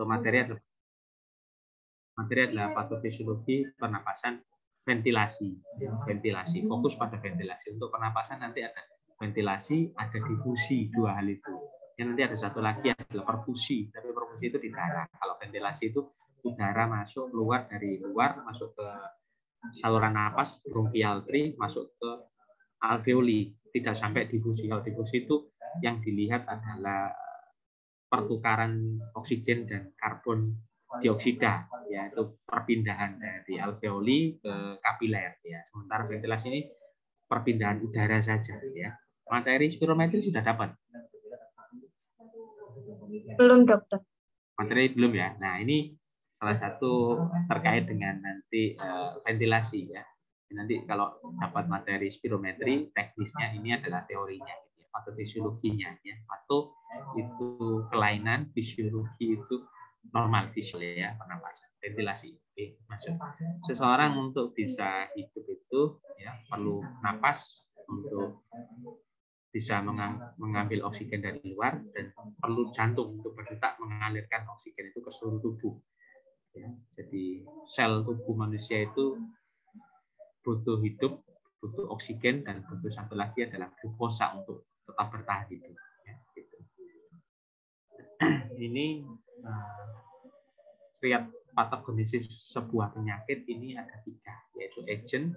Untuk materi adalah patofisiologi pernapasan, ventilasi. Fokus pada ventilasi. Untuk pernapasan nanti ada ventilasi, ada difusi, dua hal itu. Yang nanti ada satu lagi adalah perfusi. Tapi perfusi itu di darah. Kalau ventilasi itu udara masuk keluar dari luar, masuk ke saluran napas, bronchial tree, masuk ke alveoli, tidak sampai difusi. Kalau difusi itu yang dilihat adalah pertukaran oksigen dan karbon dioksida, yaitu perpindahan dari alveoli ke kapiler. Ya. Sementara ventilasi ini perpindahan udara saja. Ya. Materi spirometri sudah dapat? Belum, dokter. Materi belum ya. Nah ini salah satu terkait dengan nanti ventilasi ya. Nanti kalau dapat materi spirometri, teknisnya ini adalah teorinya, atau fisiologinya ya. Atau itu kelainan, fisiologi itu normal visual ya, pernapasan, ventilasi. Oke, masuk. Seseorang untuk bisa hidup itu ya perlu napas untuk bisa mengambil oksigen dari luar dan perlu jantung untuk berdetak mengalirkan oksigen itu ke seluruh tubuh. Ya, jadi sel tubuh manusia itu butuh hidup, butuh oksigen, dan butuh satu lagi adalah glukosa untuk tetap bertahan hidup. Ya, gitu. Ini riat patogenesis sebuah penyakit ini ada 3, yaitu agent,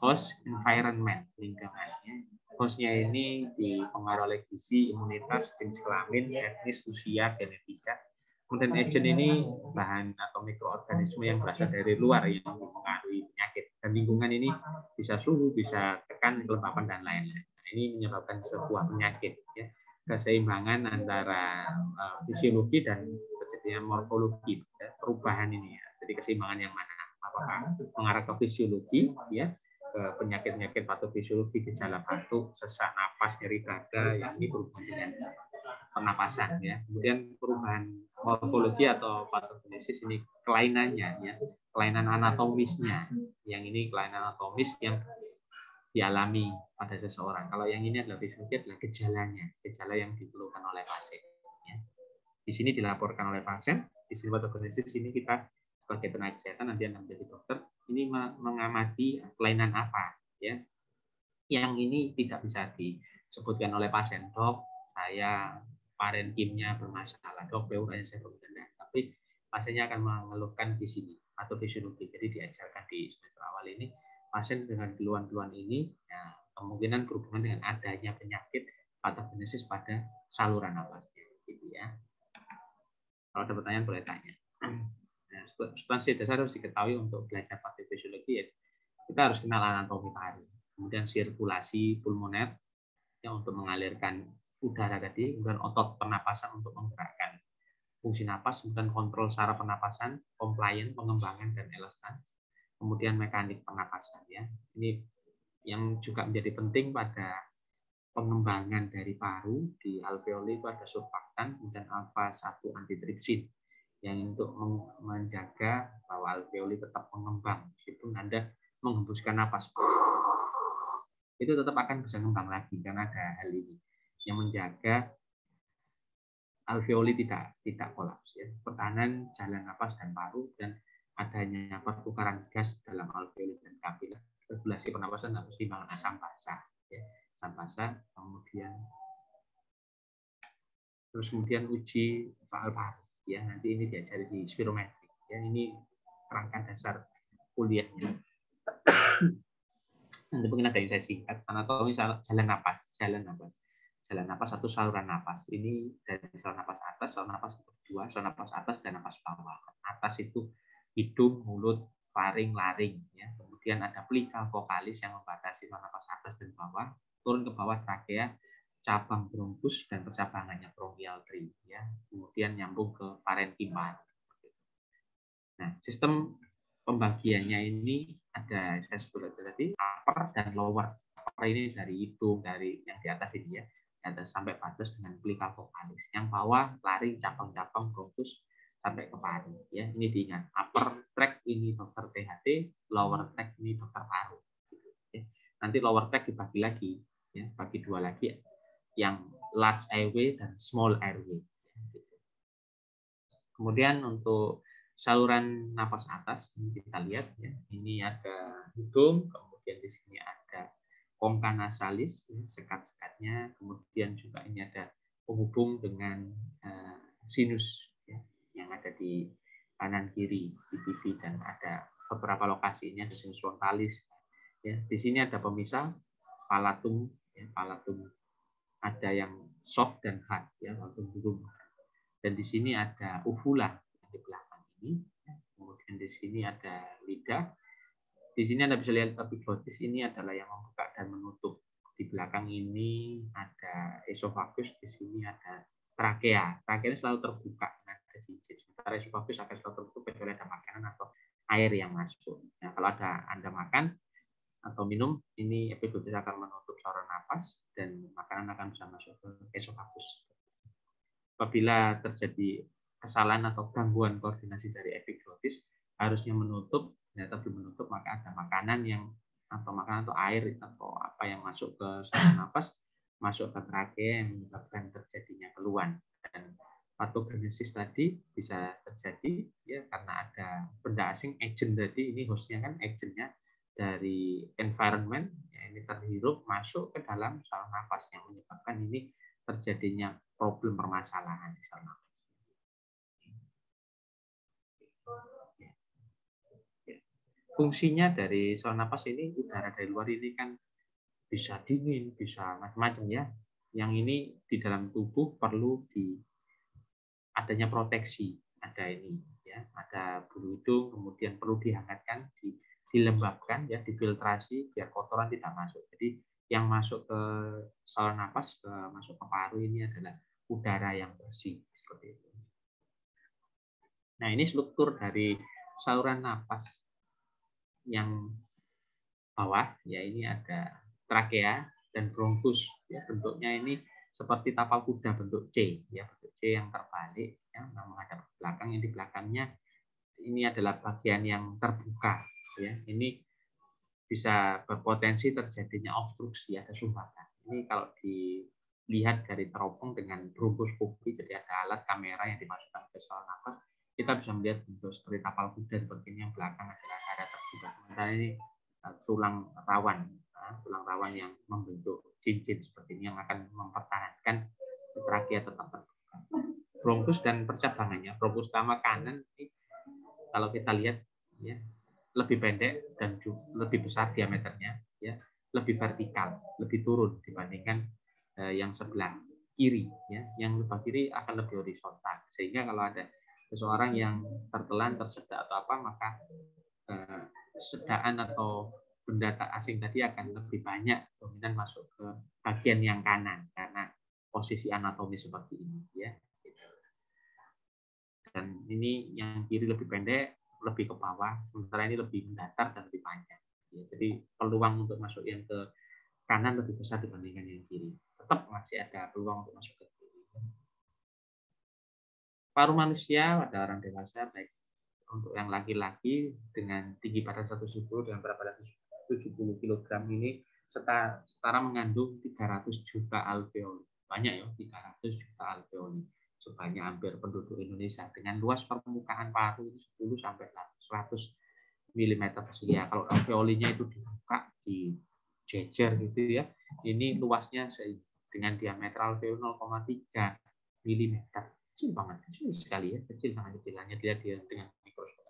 host, environment, lingkungannya. Hostnya ini dipengaruhi oleh gizi, imunitas, jenis kelamin, etnis, usia, genetika. Kemudian agent ini bahan atau mikroorganisme yang berasal dari luar yang mempengaruhi penyakit. Dan lingkungan ini bisa suhu, bisa tekan, kelembapan, dan lain-lain. Nah, ini menyebabkan sebuah penyakit. Ya. Keseimbangan antara fisiologi dan terjadinya morfologi, ya. Perubahan ini. Ya. Jadi keseimbangan yang mana? Apakah mengarah ke fisiologi, ya, ke penyakit-penyakit patofisiologi, gejala batuk, sesak napas, nyeri dada, yang ini berhubungan dengan pernapasan ya. Kemudian perubahan morfologi atau patogenesis ini kelainannya ya, kelainan anatomisnya. Yang ini kelainan anatomis yang dialami pada seseorang. Kalau yang ini adalah fisiologi, adalah gejalanya, gejala yang dikeluhkan oleh pasien. Ya. Di sini dilaporkan oleh pasien. Di sini patogenesis ini kita sebagai tenaga kesehatan, nanti Anda menjadi dokter, ini mengamati kelainan apa ya. Yang ini tidak bisa disebutkan oleh pasien, dok, saya parenkimnya bermasalah, dok, PUR-nya saya bermasalah. Tapi pasiennya akan mengeluhkan di sini atau fisiologi. Jadi diajarkan di semester awal ini, pasien dengan keluhan-keluhan ini ya, kemungkinan berhubungan dengan adanya penyakit patogenesis pada saluran napasnya, gitu ya. Kalau ada pertanyaan boleh tanya. Nah, substansi dasar harus diketahui untuk belajar patofisiologi ya. Kita harus kenal anatomi paru. Kemudian sirkulasi pulmoner yang untuk mengalirkan udara tadi, kemudian otot pernapasan untuk menggerakkan fungsi napas, kemudian kontrol saraf pernapasan, compliant, pengembangan dan elastans, kemudian mekanik pernapasan ya. Ini yang juga menjadi penting pada pengembangan dari paru di alveoli itu ada surfaktan, kemudian alfa 1 antitripsin yang untuk menjaga bahwa alveoli tetap mengembang meskipun Anda menghembuskan napas itu tetap akan bisa ngembang lagi karena ada hal ini yang menjaga alveoli tidak kolaps ya. Pertahanan jalan napas dan paru dan adanya pertukaran gas dalam alveoli dan kapiler. Regulasi pernapasan harus timbangan asam basa ya. Asam basa kemudian uji paru ya. Nanti ini diajari di spirometri ya. Ini kerangka dasar kuliahnya. Nanti mungkin ada yang saya singkat, anatomi jalan napas atau saluran napas. Ini dari saluran napas atas, saluran napas kedua, saluran napas atas dan napas bawah. Atas itu hidung, mulut, faring, laring. Ya. Kemudian ada plika vokalis yang membatasi saluran napas atas dan bawah. Turun ke bawah trakea, cabang bronkus dan percabangannya bronchial tree. Ya. Kemudian nyambung ke parenkima. Nah, sistem pembagiannya ini ada saya sebut tadi upper dan lower. Upper ini dari hidung, dari yang di atas ini ya, atas sampai batas dengan plika vokalis. Yang bawah lari cabang-cabang bronkus sampai ke paru. Ya, ini diingat. Upper tract ini dokter THT, lower tract ini dokter paru. Ya. Nanti lower tract dibagi lagi, ya, bagi dua lagi, yang large airway dan small airway. Kemudian untuk saluran napas atas ini kita lihat ya, ini ada hidung, kemudian di sini ada congca nasalis, ya, sekat-sekatnya, kemudian juga ini ada penghubung dengan sinus ya, yang ada di kanan kiri di pipi, dan ada beberapa lokasi ini ada sinus frontalis. Ya, di sini ada pemisah palatum, ya, palatum ada yang soft dan hard, ya, palatum burung. Dan di sini ada uvula di belakang ini. Kemudian di sini ada lidah. Di sini Anda bisa lihat epiglotis, ini adalah yang membuka dan menutup. Di belakang ini ada esofagus, di sini ada trakea. Trakea ini selalu terbuka, ada cincin. Sementara esofagus akan selalu tertutup kecuali ada makanan atau air yang masuk. Nah, kalau ada Anda makan atau minum, ini epiglotis akan menutup saluran napas dan makanan akan bisa masuk ke esofagus. Apabila terjadi kesalahan atau gangguan koordinasi dari epiglotis, harusnya menutup, ternyata belum menutup, maka ada makanan atau air atau apa yang masuk ke saluran napas, masuk ke trakea yang menyebabkan terjadinya keluhan. Dan patogenesis tadi bisa terjadi ya karena ada benda asing, agent tadi, ini hostnya kan agentnya dari environment, ya, ini terhirup masuk ke dalam saluran napas yang menyebabkan ini terjadinya problem permasalahan di saluran napas. Fungsinya dari saluran napas ini, udara dari luar ini kan bisa dingin, bisa macam-macam ya. Yang ini di dalam tubuh perlu adanya proteksi, ada ini ya, ada bulu hidung, kemudian perlu dihangatkan, dilembabkan ya, difiltrasi biar kotoran tidak masuk. Jadi yang masuk ke saluran napas, masuk ke paru ini adalah udara yang bersih seperti itu. Nah, ini struktur dari saluran napas yang bawah ya, ini ada trakea dan bronkus ya, bentuknya ini seperti tapal kuda bentuk C ya, bentuk C yang terbalik ya, menghadap ke belakang. Yang di belakangnya ini adalah bagian yang terbuka ya, ini bisa berpotensi terjadinya obstruksi, ada sumbatan. Ini kalau dilihat dari teropong dengan bronkoskopi, jadi ada alat kamera yang dimasukkan ke saluran napas, kita bisa melihat bentuk seperti tapal kuda seperti ini, yang belakang adalah ada terbuka. Sementara ini tulang rawan yang membentuk cincin seperti ini yang akan mempertahankan trakea tetap terbuka. Bronkus dan percabangannya, bronkus utama kanan ini kalau kita lihat ya, lebih pendek dan lebih besar diameternya ya, lebih vertikal, lebih turun dibandingkan yang sebelah kiri ya. Yang sebelah kiri akan lebih horizontal, sehingga kalau ada seseorang yang tertelan, tersedak atau apa, maka sedaan atau benda asing tadi akan lebih banyak dominan masuk ke bagian yang kanan karena posisi anatomi seperti ini ya. Dan ini yang kiri lebih pendek, lebih ke bawah, sementara ini lebih mendatar dan lebih panjang. Ya, jadi peluang untuk masuk yang ke kanan lebih besar dibandingkan yang kiri. Tetap masih ada peluang untuk masuk ke kiri. Paru manusia pada orang dewasa, baik untuk yang laki-laki dengan tinggi pada 170 dengan berat badan 70 kg ini setara mengandung 300 juta alveoli. Banyak ya, 300 juta alveoli. Sebanyak hampir penduduk Indonesia, dengan luas permukaan paru 10 sampai 100 mm persegi. Ya, kalau alveolinya itu dibuka, dijejer gitu ya, ini luasnya dengan diameter alveoli 0,3 mm. Kecil banget, kecil sekali ya, kecil sangat kecil, hanya dilihat dengan mikroskop.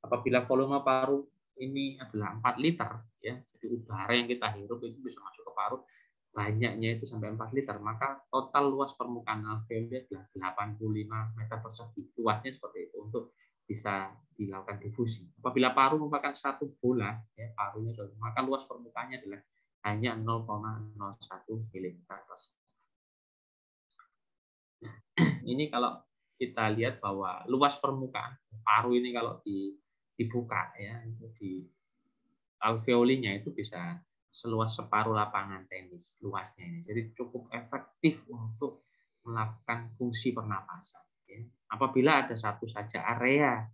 Apabila volume paru ini adalah 4 liter ya, jadi udara yang kita hirup itu bisa masuk ke paru banyaknya itu sampai 4 liter, maka total luas permukaan alveoli adalah 85 meter persegi. Luasnya seperti itu untuk bisa dilakukan difusi. Apabila paru merupakan satu bola ya, parunya maka luas permukaannya adalah hanya 0,01 mm persegi. Nah, ini kalau kita lihat bahwa luas permukaan paru ini kalau dibuka ya, di alveolinya itu bisa seluas separuh lapangan tenis luasnya ini. Jadi cukup efektif untuk melakukan fungsi pernapasan. Ya. Apabila ada satu saja area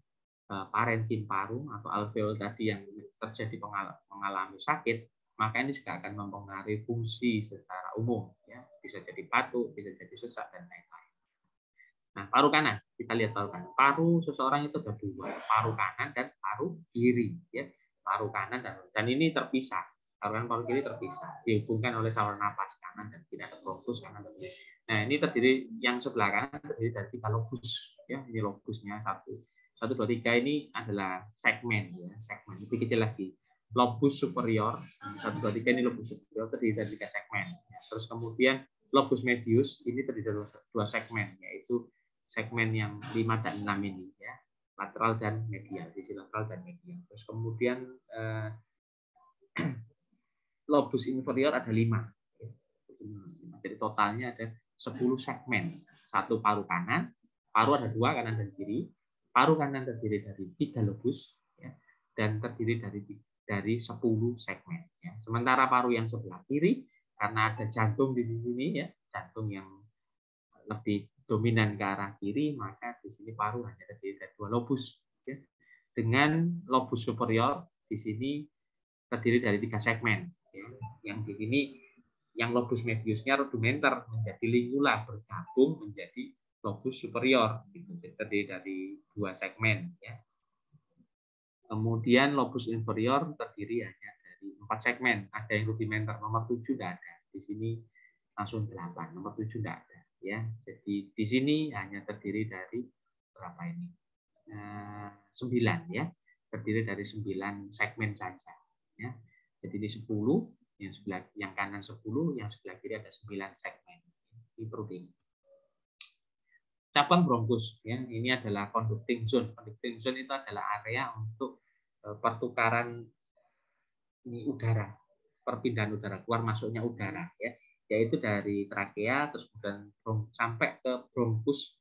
parenkim paru atau alveol tadi yang terjadi mengalami sakit, maka ini juga akan mempengaruhi fungsi secara umum. Ya. Bisa jadi batuk, bisa jadi sesak dan lain-lain. Nah, paru kanan, kita lihat paru kanan. Paru seseorang itu ada dua, paru kanan dan paru kiri. Ya, paru kanan dan ini terpisah. Paru kanan, paru kiri terpisah, dihubungkan oleh saluran napas kanan dan kiri, ada bronkus kanan dan kiri. Nah, ini terdiri yang sebelah kanan terdiri dari 3 lobus. Ya, ini lobusnya 1, 2, 3 ini adalah segmen, ya, segmen lebih kecil lagi. Lobus superior 1, 2, 3 ini lobus superior terdiri dari 3 segmen. Ya, terus kemudian lobus medius ini terdiri dari 2 segmen, yaitu segmen yang 5 dan 6 ini, ya, lateral dan medial, sisi lateral dan medial. Terus kemudian lobus inferior ada 5. Jadi totalnya ada 10 segmen. 1 paru kanan, paru ada 2 kanan dan kiri. Paru kanan terdiri dari 3 lobus, ya, dan terdiri dari 10 segmen. Ya. Sementara paru yang sebelah kiri karena ada jantung di sini, ya, jantung yang lebih dominan ke arah kiri, maka di sini paru hanya terdiri dari 2 lobus. Ya. Dengan lobus superior di sini terdiri dari 3 segmen. Ya. Yang di sini, yang lobus mediusnya rudimenter menjadi lingula bergabung menjadi lobus superior, terdiri dari 2 segmen. Ya. Kemudian lobus inferior terdiri hanya dari 4 segmen. Ada yang rudimenter, nomor 7 tidak ada. Di sini langsung 8, nomor 7 tidak ada. Ya, jadi di sini hanya terdiri dari berapa ini? 9, ya, terdiri dari 9 segmen saja. Ya, jadi ini 10, yang kanan 10, yang sebelah kiri ada 9 segmen. Ini perlu diingat. Cabang bronkus, ya, ini adalah conducting zone. Conducting zone itu adalah area untuk pertukaran ini udara, perpindahan udara, keluar masuknya udara, ya, yaitu dari trakea terus kemudian sampai ke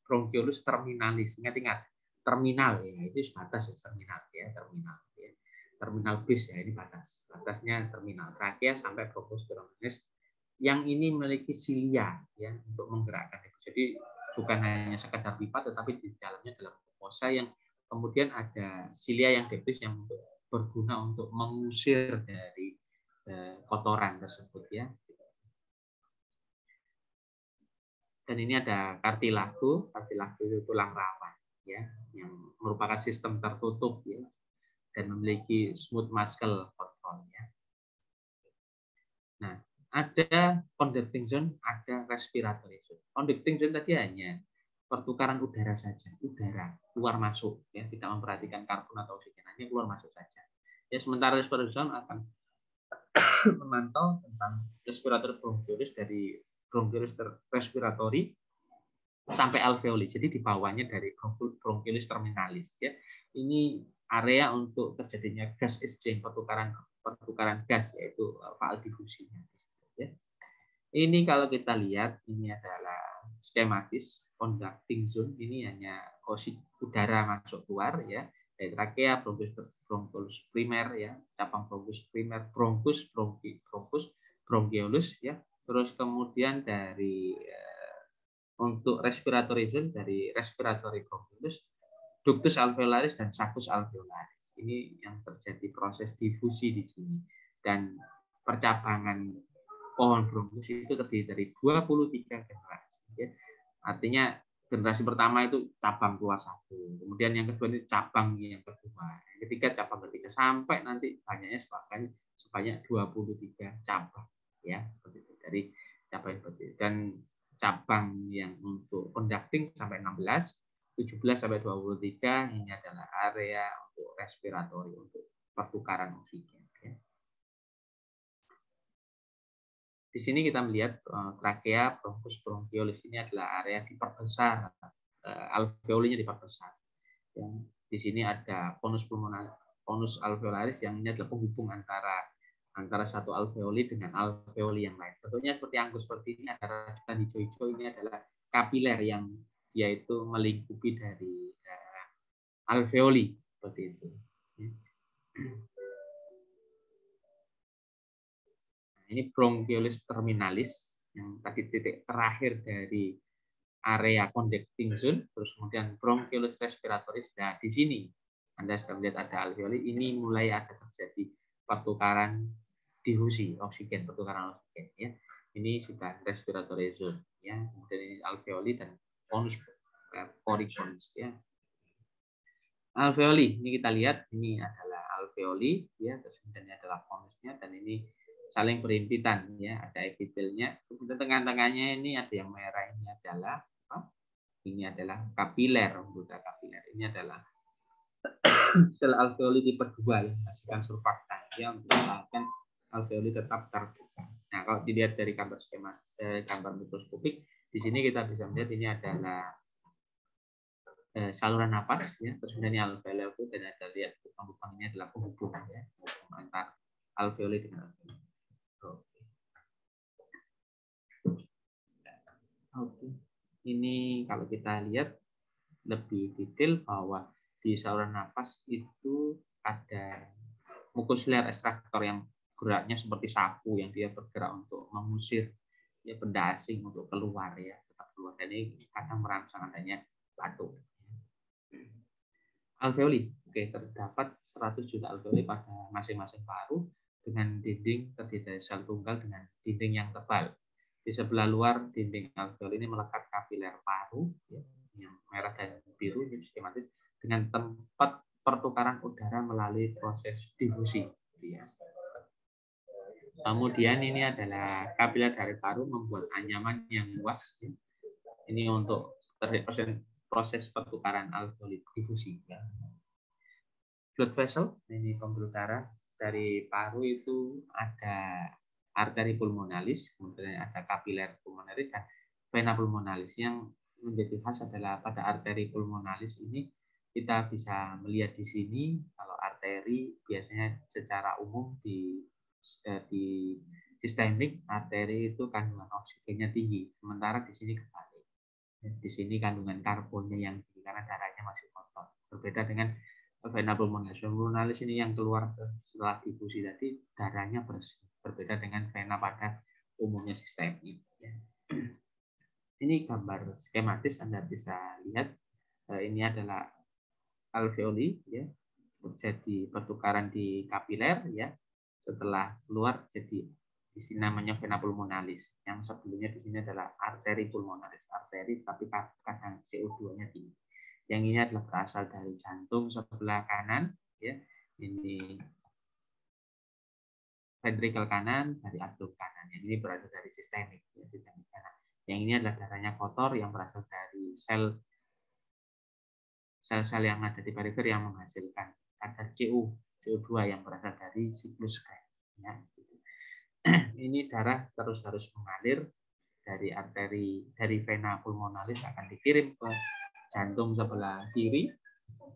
bronchiolus terminalis. Ingat terminal, ya, itu batas terminal, ya, terminal, ya. Terminal bis, ya, ini batasnya terminal trakea sampai bronchiolus terminalis yang ini memiliki silia, ya, untuk menggerakkan itu. Jadi bukan hanya sekedar pipa, tetapi di dalamnya adalah mucosa yang kemudian ada silia yang debris yang berguna untuk mengusir dari kotoran tersebut, ya. Dan ini ada kartilago itu tulang rawan, ya, yang merupakan sistem tertutup, ya, dan memiliki smooth muscle control, ya. Nah, ada conducting zone, ada respiratory zone. Conducting zone tadi hanya pertukaran udara saja, udara keluar masuk, ya, tidak memperhatikan karbon atau oksigen, hanya keluar masuk saja. Ya, sementara respiratory zone akan memantau tentang respirator bronchiolus dari bronchiolus respiratori sampai alveoli. Jadi di bawahnya dari bronchiolus terminalis, ya. Ini area untuk terjadinya gas exchange, pertukaran gas, yaitu faal difusinya. Ya. Ini kalau kita lihat, ini adalah skematis conducting zone. Ini hanya udara masuk keluar, ya, dari trakea, bronchus primer, ya, cabang bronchus primer, bronchus, bronchiolus, ya. Terus kemudian dari untuk respiratory zone dari respiratory bronchiolus, ductus alveolaris dan saccus alveolaris. Ini yang terjadi proses difusi di sini. Dan percabangan pohon bronkus itu terdiri dari 23 generasi. Ya. Artinya generasi pertama itu cabang keluar 1, kemudian yang kedua ini cabang yang kedua, yang ketiga cabang ketiga, sampai nanti banyaknya sebanyak 23 cabang, ya, dari cabang seperti itu. Dan cabang yang untuk conducting sampai 16, 17 sampai 23 ini adalah area untuk respiratori, untuk pertukaran oksigen. Ya. Di sini kita melihat trakea, bronchus, bronchiolus ini adalah area diperbesar, alveolinya diperbesar. Yang di sini ada conus alveolaris yang ini adalah penghubung antara satu alveoli dengan alveoli yang lain. Bentuknya seperti anggur seperti ini, ada rajutan hijau-hijau, ini adalah kapiler yang dia itu melingkupi dari alveoli seperti itu. Ini bronchiolus terminalis yang tadi titik terakhir dari area conducting zone, terus kemudian bronchiolus respiratoris. Nah, di sini Anda sudah melihat ada alveoli, ini mulai ada terjadi pertukaran difusi oksigen, pertukaran oksigen, ya. Ini sudah respiratory zone, ya. Kemudian ini alveoli dan conus poricons ya. Alveoli ini kita lihat, ini adalah alveoli ya, terus kemudian ini adalah konusnya, dan ini saling berhimpitan ya, ada epitelnya. Kemudian tengah-tengahnya ini ada yang merah, ini adalah apa? Ini adalah kapiler, anggota kapiler. Ini adalah sel alveoli tipe 2 yang menghasilkan surfaktan ya, untuk melakukan alveoli tetap terbuka. Nah, kalau dilihat dari gambar skema gambar mikroskopik, di sini kita bisa melihat ini adalah saluran napas ya, terus kemudian ini alveoli, dan ada lihat lubang ini adalah penghubung ya, antara alveoli dengan alveoli. Oke. Ini kalau kita lihat lebih detail bahwa di saluran napas itu ada mukosilarian ekstraktor yang geraknya seperti sapu, yang dia bergerak untuk mengusir ya benda asing untuk keluar ya, tetap keluar, dan ini kadang merangsang adanya batuk. Alveoli, oke, terdapat 100 juta alveoli pada masing-masing paru dengan dinding terdiri dari sel tunggal dengan dinding yang tebal. Di sebelah luar dinding alveoli ini melekat kapiler paru ya, yang merah dan biru, ini skematis, dengan tempat pertukaran udara melalui proses difusi. Ya. Kemudian ini adalah kapiler dari paru membuat anyaman yang luas. Ya. Ini untuk proses pertukaran alveoli difusi. Ya. Blood vessel, ini pembuluh darah dari paru itu ada arteri pulmonalis, kemudian ada kapiler pulmonalis dan vena pulmonalis. Yang menjadi khas adalah pada arteri pulmonalis ini kita bisa melihat di sini kalau arteri biasanya secara umum di sistemik arteri itu kandungan oksigennya tinggi, sementara di sini kebalik. Di sini kandungan karbonnya yang tinggi karena darahnya masih kotor. Berbeda dengan vena pulmonalis. Pulmonalis ini yang keluar setelah difusi tadi darahnya bersih. Berbeda dengan vena pada umumnya sistemik. Ini gambar skematis, Anda bisa lihat. Ini adalah alveoli, ya, terjadi pertukaran di kapiler, ya. Setelah keluar jadi di sini namanya vena pulmonalis. Yang sebelumnya di sini adalah arteri pulmonalis, arteri tapi kadang CO2-nya tinggi. Yang ini adalah berasal dari jantung sebelah kanan, ya. Ini ventrikel kanan dari atrium kanan. Yang ini berasal dari sistemik, ya, sistemik kanan. Yang ini adalah darahnya kotor yang berasal dari sel-sel yang ada di perifer yang menghasilkan kadar CO2 yang berasal dari siklus Krebs. Ya. Ini darah terus harus mengalir dari arteri, dari vena pulmonalis akan dikirim ke jantung sebelah kiri,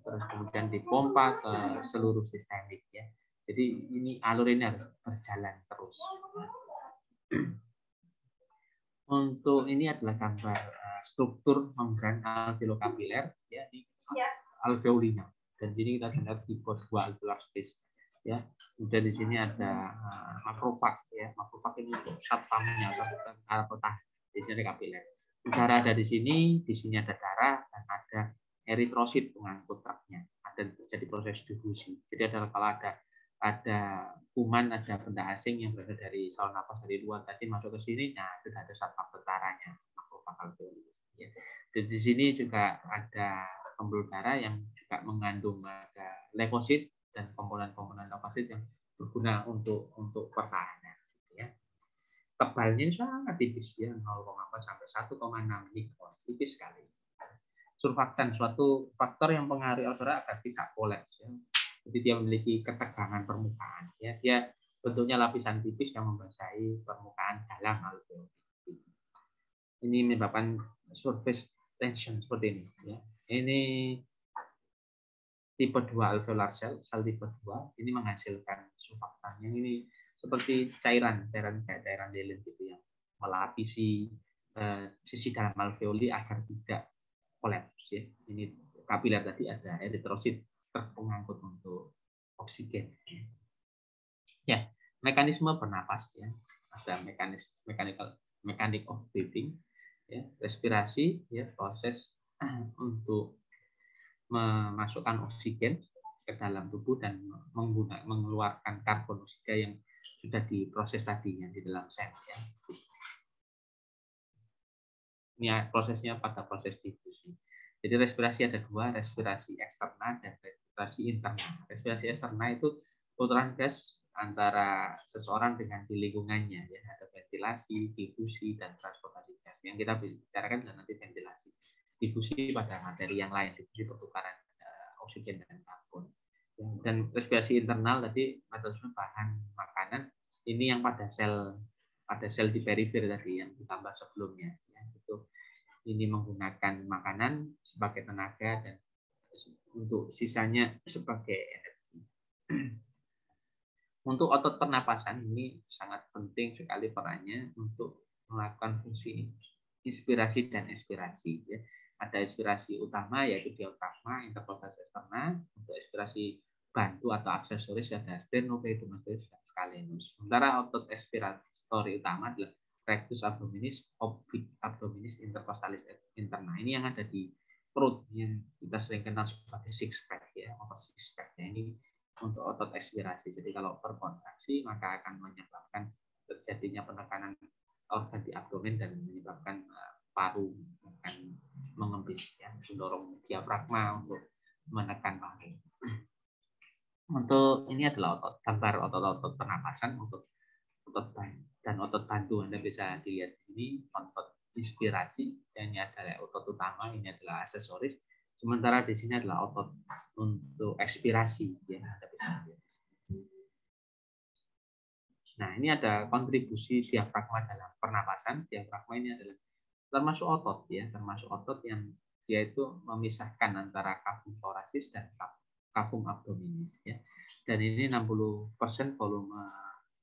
terus kemudian dipompa ke seluruh sistemik. Ya. Jadi ini alur ini harus berjalan terus. Untuk ini adalah gambar struktur membran alveolokapiler, ya, di alveolinya. Dan di sini kita lihat tipe 2 alveolar space. Ya, kemudian di sini ada makrofag, ya. Makrofag ini untuk satpamnya, tentara pertahanan. Di sini kapiler. Darah ada di sini ada darah, dan ada eritrosit pengangkut truknya. Ada terjadi proses difusi. Jadi adalah kalau ada kuman, ada benda asing yang berasal dari saluran napas dari luar tadi masuk ke sini, nah sudah ada satpam tentaranya, makrofag alveolis. Ya. Dan di sini juga ada pembuluh darah yang juga mengandung ada leukosit dan komponen-komponen leukosit yang berguna untuk pertahanan. Ya. Tebalnya sangat tipis, ya, 0,4 sampai 1,6 mikron, tipis sekali. Surfaktan, suatu faktor yang mempengaruhi alveola agar tidak kolaps. Ya. Jadi dia memiliki ketegangan permukaan. Ya, dia bentuknya lapisan tipis yang membasahi permukaan dalam alveoli. Ini menyebabkan surface tension seperti ini. Ya. Ini tipe 2 alveolar sel tipe 2 ini menghasilkan surfaktan. Yang ini seperti cairan kayak cairan lilin gitu yang melapisi sisi dalam alveoli agar tidak kolaps. Ya. Ini kapiler tadi ada eritrosit pengangkut untuk oksigen. Ya, mekanisme bernapas, ya. Ada mechanic of breathing, ya, respirasi, ya, proses untuk memasukkan oksigen ke dalam tubuh dan mengeluarkan karbon dioksida yang sudah diproses tadinya di dalam sel. Ya. Ini prosesnya pada proses difusi. Jadi respirasi ada dua, respirasi eksternal dan respirasi internal. Respirasi eksternal itu putaran gas antara seseorang dengan di lingkungannya, ya, ada ventilasi, difusi, dan transportasi gas. Yang kita bicarakan adalah nanti ventilasi. Difusi pada materi yang lain, difusi pertukaran oksigen dan karbon. Dan respirasi internal tadi metabolisme bahan makanan, ini yang pada sel di perifer tadi yang ditambah sebelumnya, ya, itu ini menggunakan makanan sebagai tenaga dan untuk sisanya sebagai energi. Untuk otot pernapasan ini sangat penting sekali perannya untuk melakukan fungsi inspirasi dan ekspirasi. Ya. Ada inspirasi utama yaitu diafragma, interkostal eksterna. Untuk inspirasi bantu atau aksesoris ada sternocleidomastoideo dan scalenus. Sementara otot ekspiratori utama adalah rectus abdominis, oblique abdominis, intercostalis interna. Ini yang ada di perut yang kita sering kenal sebagai six pack, ya, otot six pack. Ya, ini untuk otot ekspirasi. Jadi kalau berkontraksi maka akan menyebabkan terjadinya penekanan organ di abdomen dan menyebabkan paru akan mengembis, ya, mendorong diafragma untuk menekan paru. Untuk ini adalah gambar otot-otot pernapasan untuk otot dan otot bantu. Anda bisa dilihat di sini otot inspirasi, dan ini adalah otot utama, ini adalah aksesoris. Sementara di sini adalah otot untuk ekspirasi, ya, Anda bisa lihat. Nah, ini ada kontribusi diafragma dalam pernapasan. Diafragma ini adalah termasuk otot, ya, termasuk otot yang dia itu memisahkan antara cavum thoracis dan cavum abdominis, ya. Dan ini 60% volume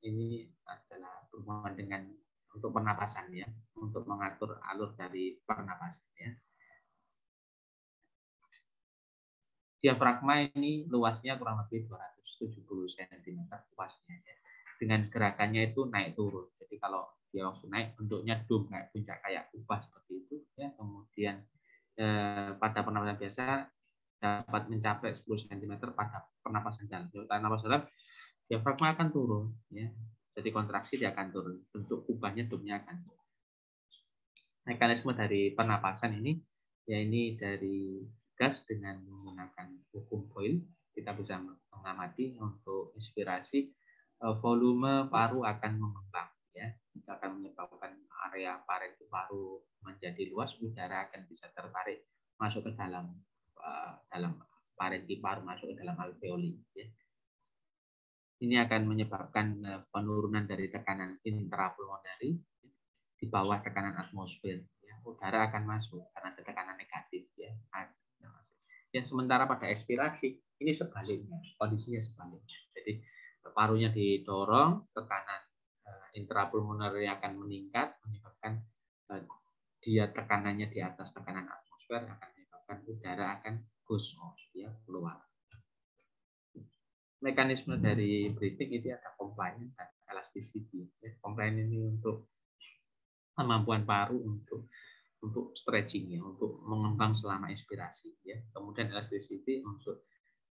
ini adalah berhubungan dengan untuk pernapasan, ya, untuk mengatur alur dari pernapasan, ya. Diafragma ini luasnya kurang lebih 270 cm luasnya, ya. Dengan gerakannya itu naik turun. Jadi kalau dia langsung naik bentuknya dome kayak puncak kayak kubah seperti itu, ya. Kemudian pada pernapasan biasa dapat mencapai 10 cm pada pernapasan dalam. Kalau pernapasan dalam diafragma akan turun, ya. Jadi kontraksi dia akan turun. Bentuk kubahnya dome-nya akan turun. Mekanisme dari pernapasan ini, ya, ini dari gas dengan menggunakan hukum Boyle. Kita bisa mengamati untuk inspirasi volume paru akan mengembang, ya. Itu akan menyebabkan area parenkim paru menjadi luas, udara akan bisa tertarik masuk ke dalam parenkim paru, masuk ke dalam alveoli, ya. Ini akan menyebabkan penurunan dari tekanan intrapulmonari di bawah tekanan atmosfer, ya. Udara akan masuk karena ada tekanan negatif, ya. Ya, sementara pada ekspirasi ini sebaliknya, kondisinya sebaliknya. Jadi parunya didorong, tekanan intrapulmonari akan meningkat, menyebabkan dia tekanannya di atas tekanan atmosfer, akan menyebabkan udara akan goes off, ya, keluar. Mekanisme dari breathing itu ada compliance dan elasticity. Compliance ini untuk kemampuan paru untuk stretching, ya, untuk mengembang selama inspirasi, ya. Kemudian elasticity untuk,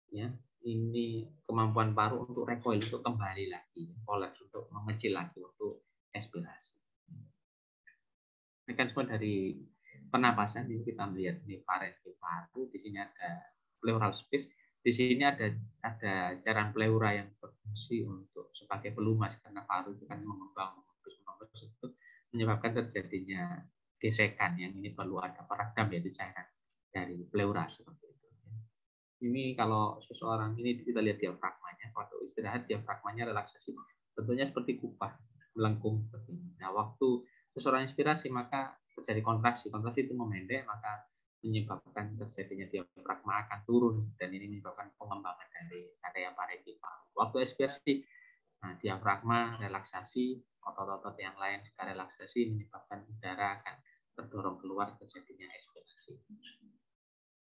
ya, ini kemampuan paru untuk recoil, untuk kembali lagi, collapse, untuk mengecil lagi untuk ekspirasi. Mekanisme dari pernapasan ini kita melihat di parenkim paru, di sini ada pleural space, di sini ada cairan pleura yang berfungsi untuk sebagai pelumas karena paru itu kan mengembang itu menyebabkan terjadinya gesekan, yang ini perlu ada peredam, yaitu cairan dari pleura seperti itu. Ini kalau seseorang ini kita lihat diafragmanya, waktu istirahat diafragmanya relaksasi, tentunya seperti kupah melengkung seperti ini. Nah, waktu seseorang inspirasi maka terjadi kontraksi itu memendek, maka menyebabkan terjadinya diafragma akan turun, dan ini menyebabkan pengembangan dari area parenkim paru. Waktu ekspirasi, nah, diafragma relaksasi, otot-otot yang lain juga relaksasi, menyebabkan udara akan terdorong keluar, terjadinya ekspirasi.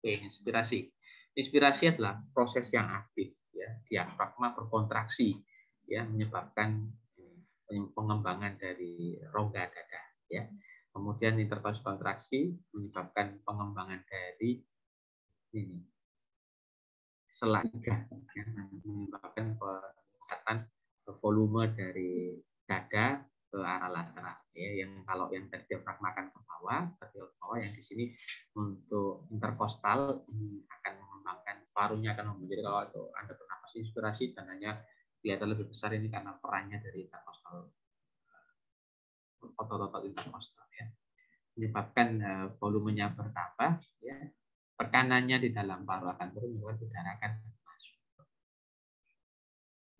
Oke, inspirasi. Inspirasi adalah proses yang aktif, ya. Diafragma berkontraksi, ya, menyebabkan pengembangan dari rongga dada, ya. Kemudian interkostal kontraksi menyebabkan pengembangan dari ini sela iga, ya, menyebabkan peningkatan volume dari dada ke arah lateral ya. Yang kalau yang diafragmakan ke bawah, yang di sini untuk interkostal akan mengembangkan parunya akan menjadi kalau itu Anda bernapas inspirasi dan hanya kelihatan lebih besar ini karena perannya dari interkostal otot-otot interkostal ya, menyebabkan volumenya bertambah ya, tekanannya di dalam paru akan turun, udara akan masuk.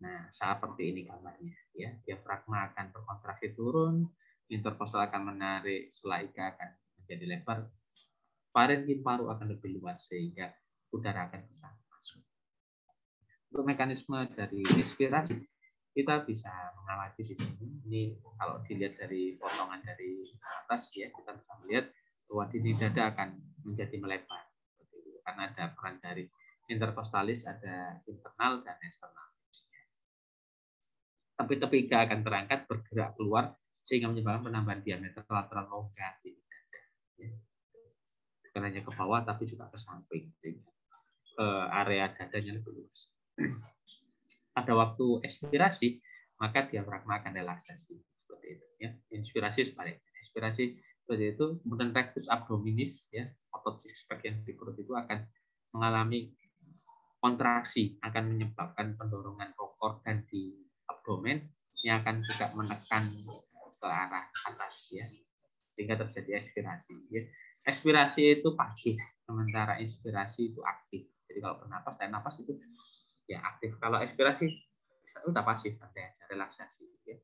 Nah, seperti ini gambarnya ya, diafragma akan berkontraksi turun, interkostal akan menarik, selaiga akan menjadi lebar, parenkim paru akan lebih luas sehingga udara akan bisa masuk. Untuk mekanisme dari inspirasi kita bisa mengamati di sini. Ini kalau dilihat dari potongan dari atas ya, kita bisa melihat bahwa dinding dada akan menjadi melebar karena ada peran dari interkostalis, ada internal dan eksternal. Tapi tepiga akan terangkat bergerak keluar sehingga menyebabkan penambahan diameter lateral rongga di dada. Bukan hanya ke bawah tapi juga ke samping, area dadanya lebih luas. Pada waktu ekspirasi maka diafragma akan relaksasi seperti itu ya. Inspirasi sebaliknya, ekspirasi seperti itu, kemudian rectus abdominis ya, otot six pack yang di perut itu akan mengalami kontraksi, akan menyebabkan pendorongan organ di abdomen yang akan juga menekan ke arah atas ya, sehingga terjadi ekspirasi ya. Ekspirasi itu pasif, sementara inspirasi itu aktif. Jadi kalau bernapas, tarik napas itu ya aktif. Kalau ekspirasi sudah pasif, ada relaksasi. Ya.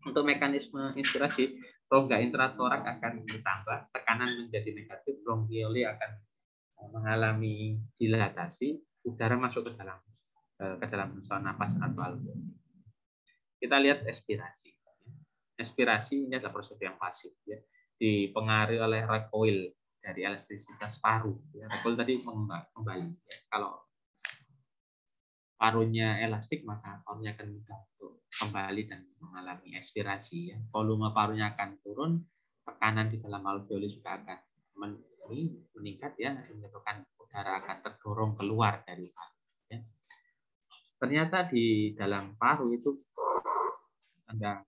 Untuk mekanisme inspirasi, rongga intratorak akan bertambah, tekanan menjadi negatif, bronkioli akan mengalami dilatasi, udara masuk ke dalam saluran napas atau alveoli. Kita lihat ekspirasi. Ekspirasi ini adalah proses yang pasif, ya, dipengaruhi oleh recoil dari elastisitas paru. Ya. Recoil tadi kembali. Ya. Kalau parunya elastik, maka parunya akan mudah untuk kembali dan mengalami ekspirasi. Ya. Volume parunya akan turun, tekanan di dalam alveoli juga akan meningkat, ya, menyebabkan udara akan terdorong keluar dari paru. Ya. Ternyata di dalam paru itu Anda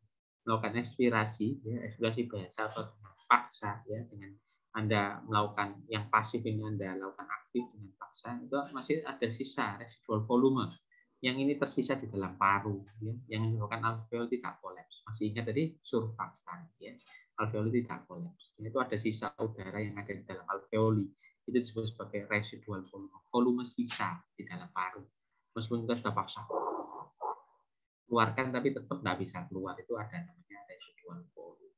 melakukan ekspirasi, ya, ekspirasi biasa atau paksa, ya, dengan Anda melakukan yang pasif ini Anda lakukan aktif dengan paksa, itu masih ada sisa residual volume yang ini tersisa di dalam paru, ya, yang menyebabkan alveoli tidak kolaps. Masih ingat tadi surfaktan, ya, alveoli tidak kolaps. Itu ada sisa udara yang ada di dalam alveoli. Itu disebut sebagai residual volume, volume sisa di dalam paru. Meskipun kita sudah paksa keluarkan, tapi tetap nggak bisa keluar, itu ada namanya residual volume.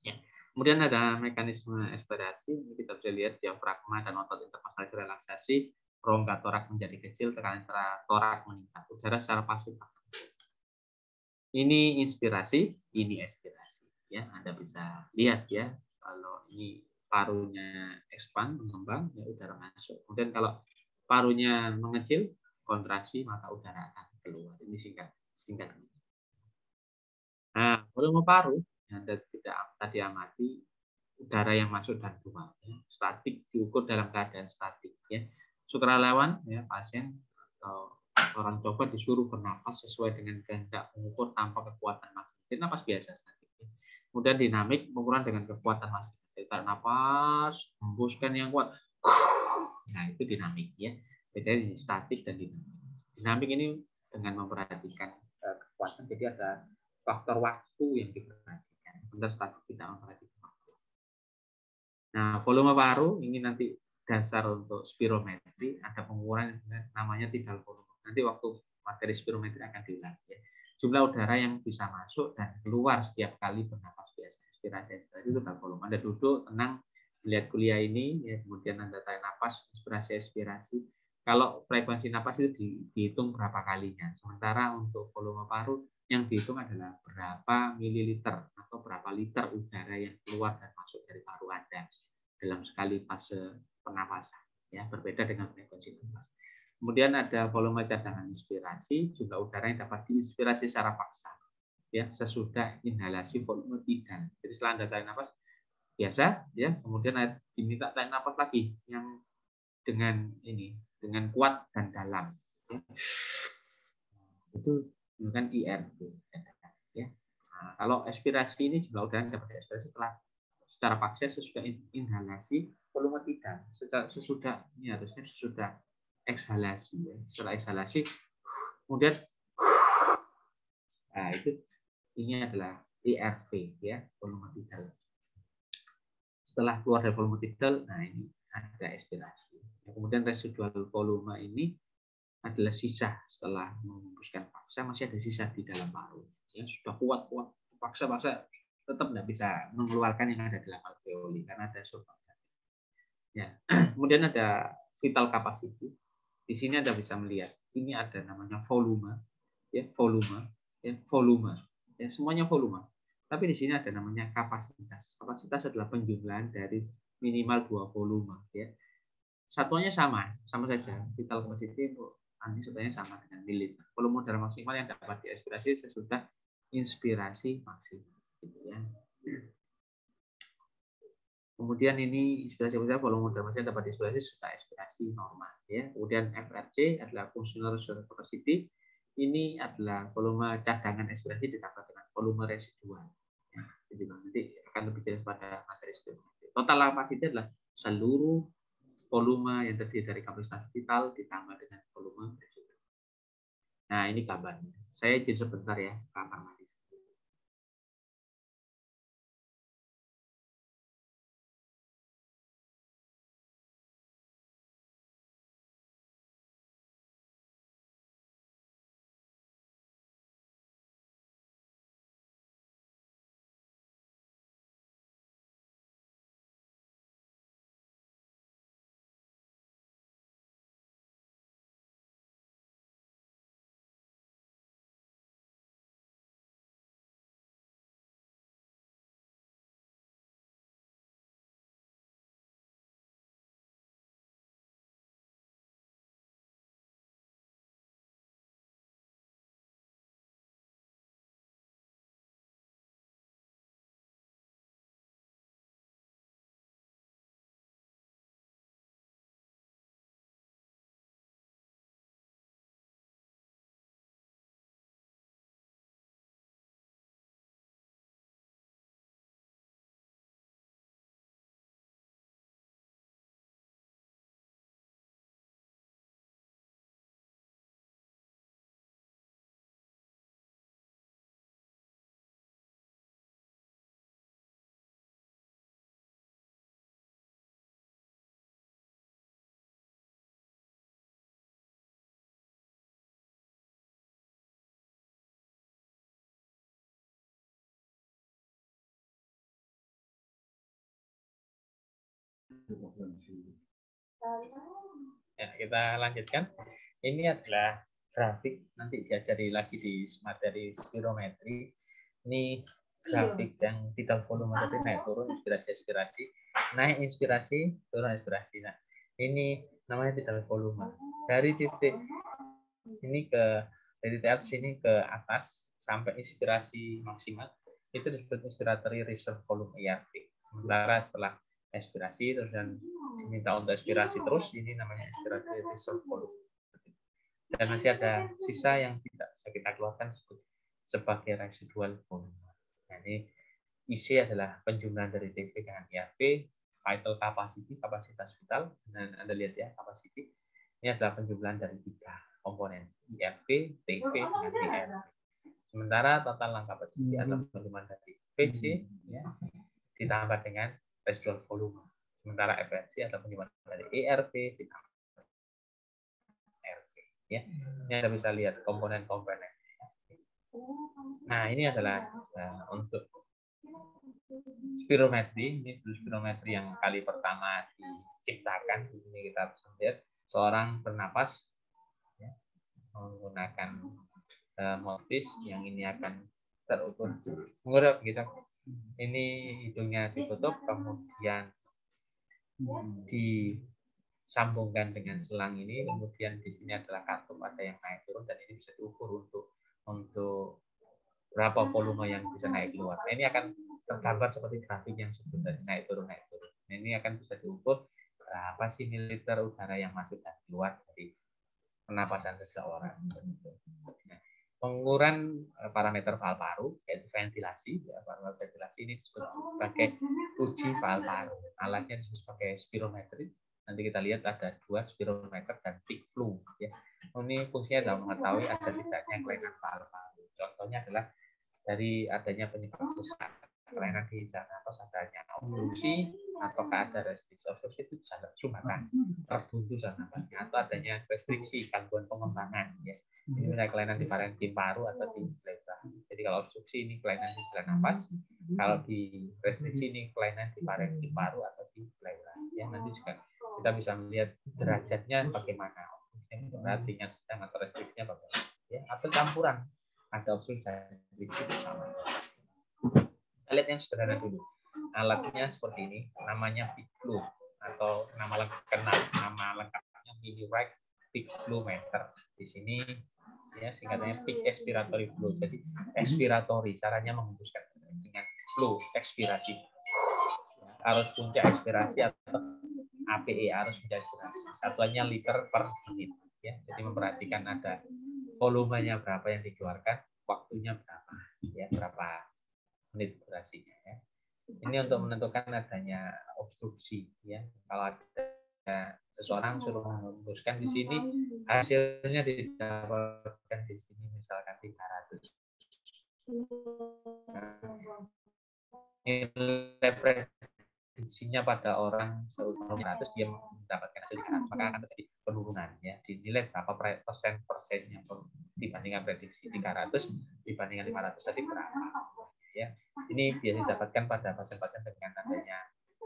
Ya. Kemudian ada mekanisme ekspirasi, ini kita bisa lihat diafragma dan otot interkostalis relaksasi, rongga torak menjadi kecil, tekanan torak meningkat, udara secara pasif. Ini inspirasi, ini ekspirasi. Ya, Anda bisa lihat ya, kalau ini parunya expand, mengembang, ya udara masuk. Kemudian kalau parunya mengecil, kontraksi, maka udara akan keluar. Ini singkat. Nah, volume paru yang Anda tidak tadi amati, udara yang masuk dan keluar. Ya. Statik diukur dalam keadaan statik. Ya. Sukarelawan, ya, pasien atau orang coba disuruh bernapas sesuai dengan kehendak, mengukur tanpa kekuatan maksimal. Napas biasa statik. Ya. Kemudian dinamik, pengukuran dengan kekuatan maksimal. Tarik napas, hembuskan yang kuat. Nah, itu dinamik ya. Beda di statik dan dinamik. Dinamik ini dengan memperhatikan kekuatan, jadi ada faktor waktu yang diperhatikan. Sebentar statik tidak memperhatikan waktu. Nah, volume paru ini nanti dasar untuk spirometri, ada pengukuran namanya tidal volume. Nanti waktu materi spirometri akan diulang. Ya. Jumlah udara yang bisa masuk dan keluar setiap kali bernapas biasa. Inspirasi itu tidal volume. Anda duduk tenang melihat kuliah ini, ya, kemudian Anda tarik napas, inspirasi, ekspirasi. Kalau frekuensi napas itu dihitung berapa kalinya. Sementara untuk volume paru yang dihitung adalah berapa mililiter atau berapa liter udara yang keluar dan masuk dari paru Anda dalam sekali fase pernapasan. Ya, berbeda dengan frekuensi napas. Kemudian ada volume cadangan inspirasi, jumlah udara yang dapat diinspirasi secara paksa. Ya, sesudah inhalasi volume tidal. Jadi setelah Anda tarik napas biasa, ya, kemudian diminta tarik napas lagi yang dengan kuat dan dalam. Ya. Itu bukan IR. Ya. Nah, kalau ekspirasi ini juga udara dapat ekspirasi secara paksa sesudah inhalasi, volume tidak. Sesudah ini harusnya sesudah eksalasi. Ya. Setelah eksalasi, kemudian nah itu ini adalah ERV ya, volume tidal. Setelah keluar dari volume tidal, nah ini ada ekspirasi. Ya, kemudian residual volume ini adalah sisa setelah menghembuskan paksa, masih ada sisa di dalam paru. Ya, sudah kuat paksa tetap tidak bisa mengeluarkan yang ada di dalam alveoli karena ada surfaktan. Ya, kemudian ada vital capacity. Di sini Anda bisa melihat ini ada namanya volume, ya volume, ya semuanya volume. Tapi di sini ada namanya kapasitas. Kapasitas adalah penjumlahan dari minimal 2 volume. Ya. Satuannya sama saja. Vital capacity untuk nanti satuannya sama dengan mililiter. Volume udara maksimal yang dapat diekspirasi sesudah inspirasi maksimal. Gitu ya. Kemudian ini inspirasi volume udara maksimal dapat diekspirasi sesudah ekspirasi normal. Ya. Kemudian FRC adalah functional reserve capacity. Ini adalah volume cadangan ekspirasi ditambah dengan volume residual. Ya, jadi nanti akan lebih jelas pada materi sebelumnya. Total kapasitas adalah seluruh volume yang terdiri dari kapasitas vital ditambah dengan volume residual. Nah, ini gambarnya. Saya izin sebentar ya, kamar mandi. Ya, kita lanjutkan. Ini adalah grafik, nanti diajari lagi di materi spirometri. Ini grafik yang vital volume tadi naik turun, inspirasi, naik inspirasi, turun inspirasi. Nah, ini namanya vital volume. Dari titik ini dari titik atas ini ke atas sampai inspirasi maksimal itu disebut inspiratory reserve volume ERV. Sementara setelah expirasi terus dan diminta untuk expirasi terus, ini namanya expiratory reserve volume. Dan masih ada sisa yang tidak bisa kita keluarkan sebagai residual volume. Nah, ini isi adalah penjumlahan dari TV dengan ERV, vital capacity, kapasitas vital, dan Anda lihat ya capacity. Ini adalah penjumlahan dari 3 komponen, ERV, TV, dengan ERV. Sementara total capacity adalah penjumlahan dari VC ya, ditambah dengan residual volume. Sementara FRC adalah penjumlahan dari ERV ditambah RV. Ya. Ini Anda bisa lihat komponen-komponen. Nah, ini adalah untuk spirometri. Ini spirometri yang kali pertama diciptakan. Di sini kita bisa lihat seorang bernapas ya, menggunakan mortis yang ini akan terukur mengurap gitu. Ini hidungnya ditutup, kemudian disambungkan dengan selang ini, kemudian di sini adalah katup, ada yang naik turun, dan ini bisa diukur untuk berapa volume yang bisa naik keluar. Nah, ini akan tergambar seperti grafik yang sebelum tadi naik turun. Nah, ini akan bisa diukur berapa sih mililiter udara yang masuk dan keluar dari pernapasan seseorang. Nah, Pengukuran parameter valve paru, yaitu ventilasi. Ya, parameter ventilasi ini disebut sebagai uji valve paru. Alatnya disebut sebagai spirometri. Nanti kita lihat ada 2 spirometer dan peak flow. Ya. Ini fungsinya adalah mengetahui ada tidaknya kelainan valve paru. Contohnya adalah dari adanya penyebab besar kelainan di saluran nafas, adanya obstruksi ataukah ada restriksi. Obstruksi itu bisa sumbatan, terbuntu saluran nafasnya, atau adanya restriksi gangguan pengembangan. Ya. Ini misalnya kelainan di parenkim paru atau di pleura. Jadi kalau obstruksi ini kelainan di saluran nafas, kalau di restriksi ini kelainan di parenkim paru atau di pleura. Ya, nanti juga kita bisa melihat derajatnya bagaimana, berat, ringan, sedang, atau restriksinya bagaimana. Ya, atau campuran. Ada obstruksi dan restriksi bersama. Kita lihat yang sederhana dulu. Alatnya seperti ini, namanya peak flow atau nama lengkapnya Mini-Rag peak flow meter. Di sini ya singkatannya peak expiratory flow. Jadi expiratory, caranya menghembuskan dengan flow ekspirasi. Arus puncak ekspirasi atau APE, arus puncak ekspirasi. Satuannya liter per menit. Ya, jadi memperhatikan ada volumenya berapa yang dikeluarkan, waktunya berapa, ya berapa menit durasinya. Ya. Ini untuk menentukan adanya obstruksi. Ya, kalau ada seseorang suruh menghembuskan di sini, hasilnya didapatkan di sini misalkan 300. Nilai prediksinya pada orang seusia 100 dia mendapatkan hasil 300, maka akan terjadi penurunan. Ya, dinilai berapa persennya dibandingkan prediksi 300 dibandingkan 500 tadi berapa. Ya, ini biasanya didapatkan pada pasien-pasien dengan adanya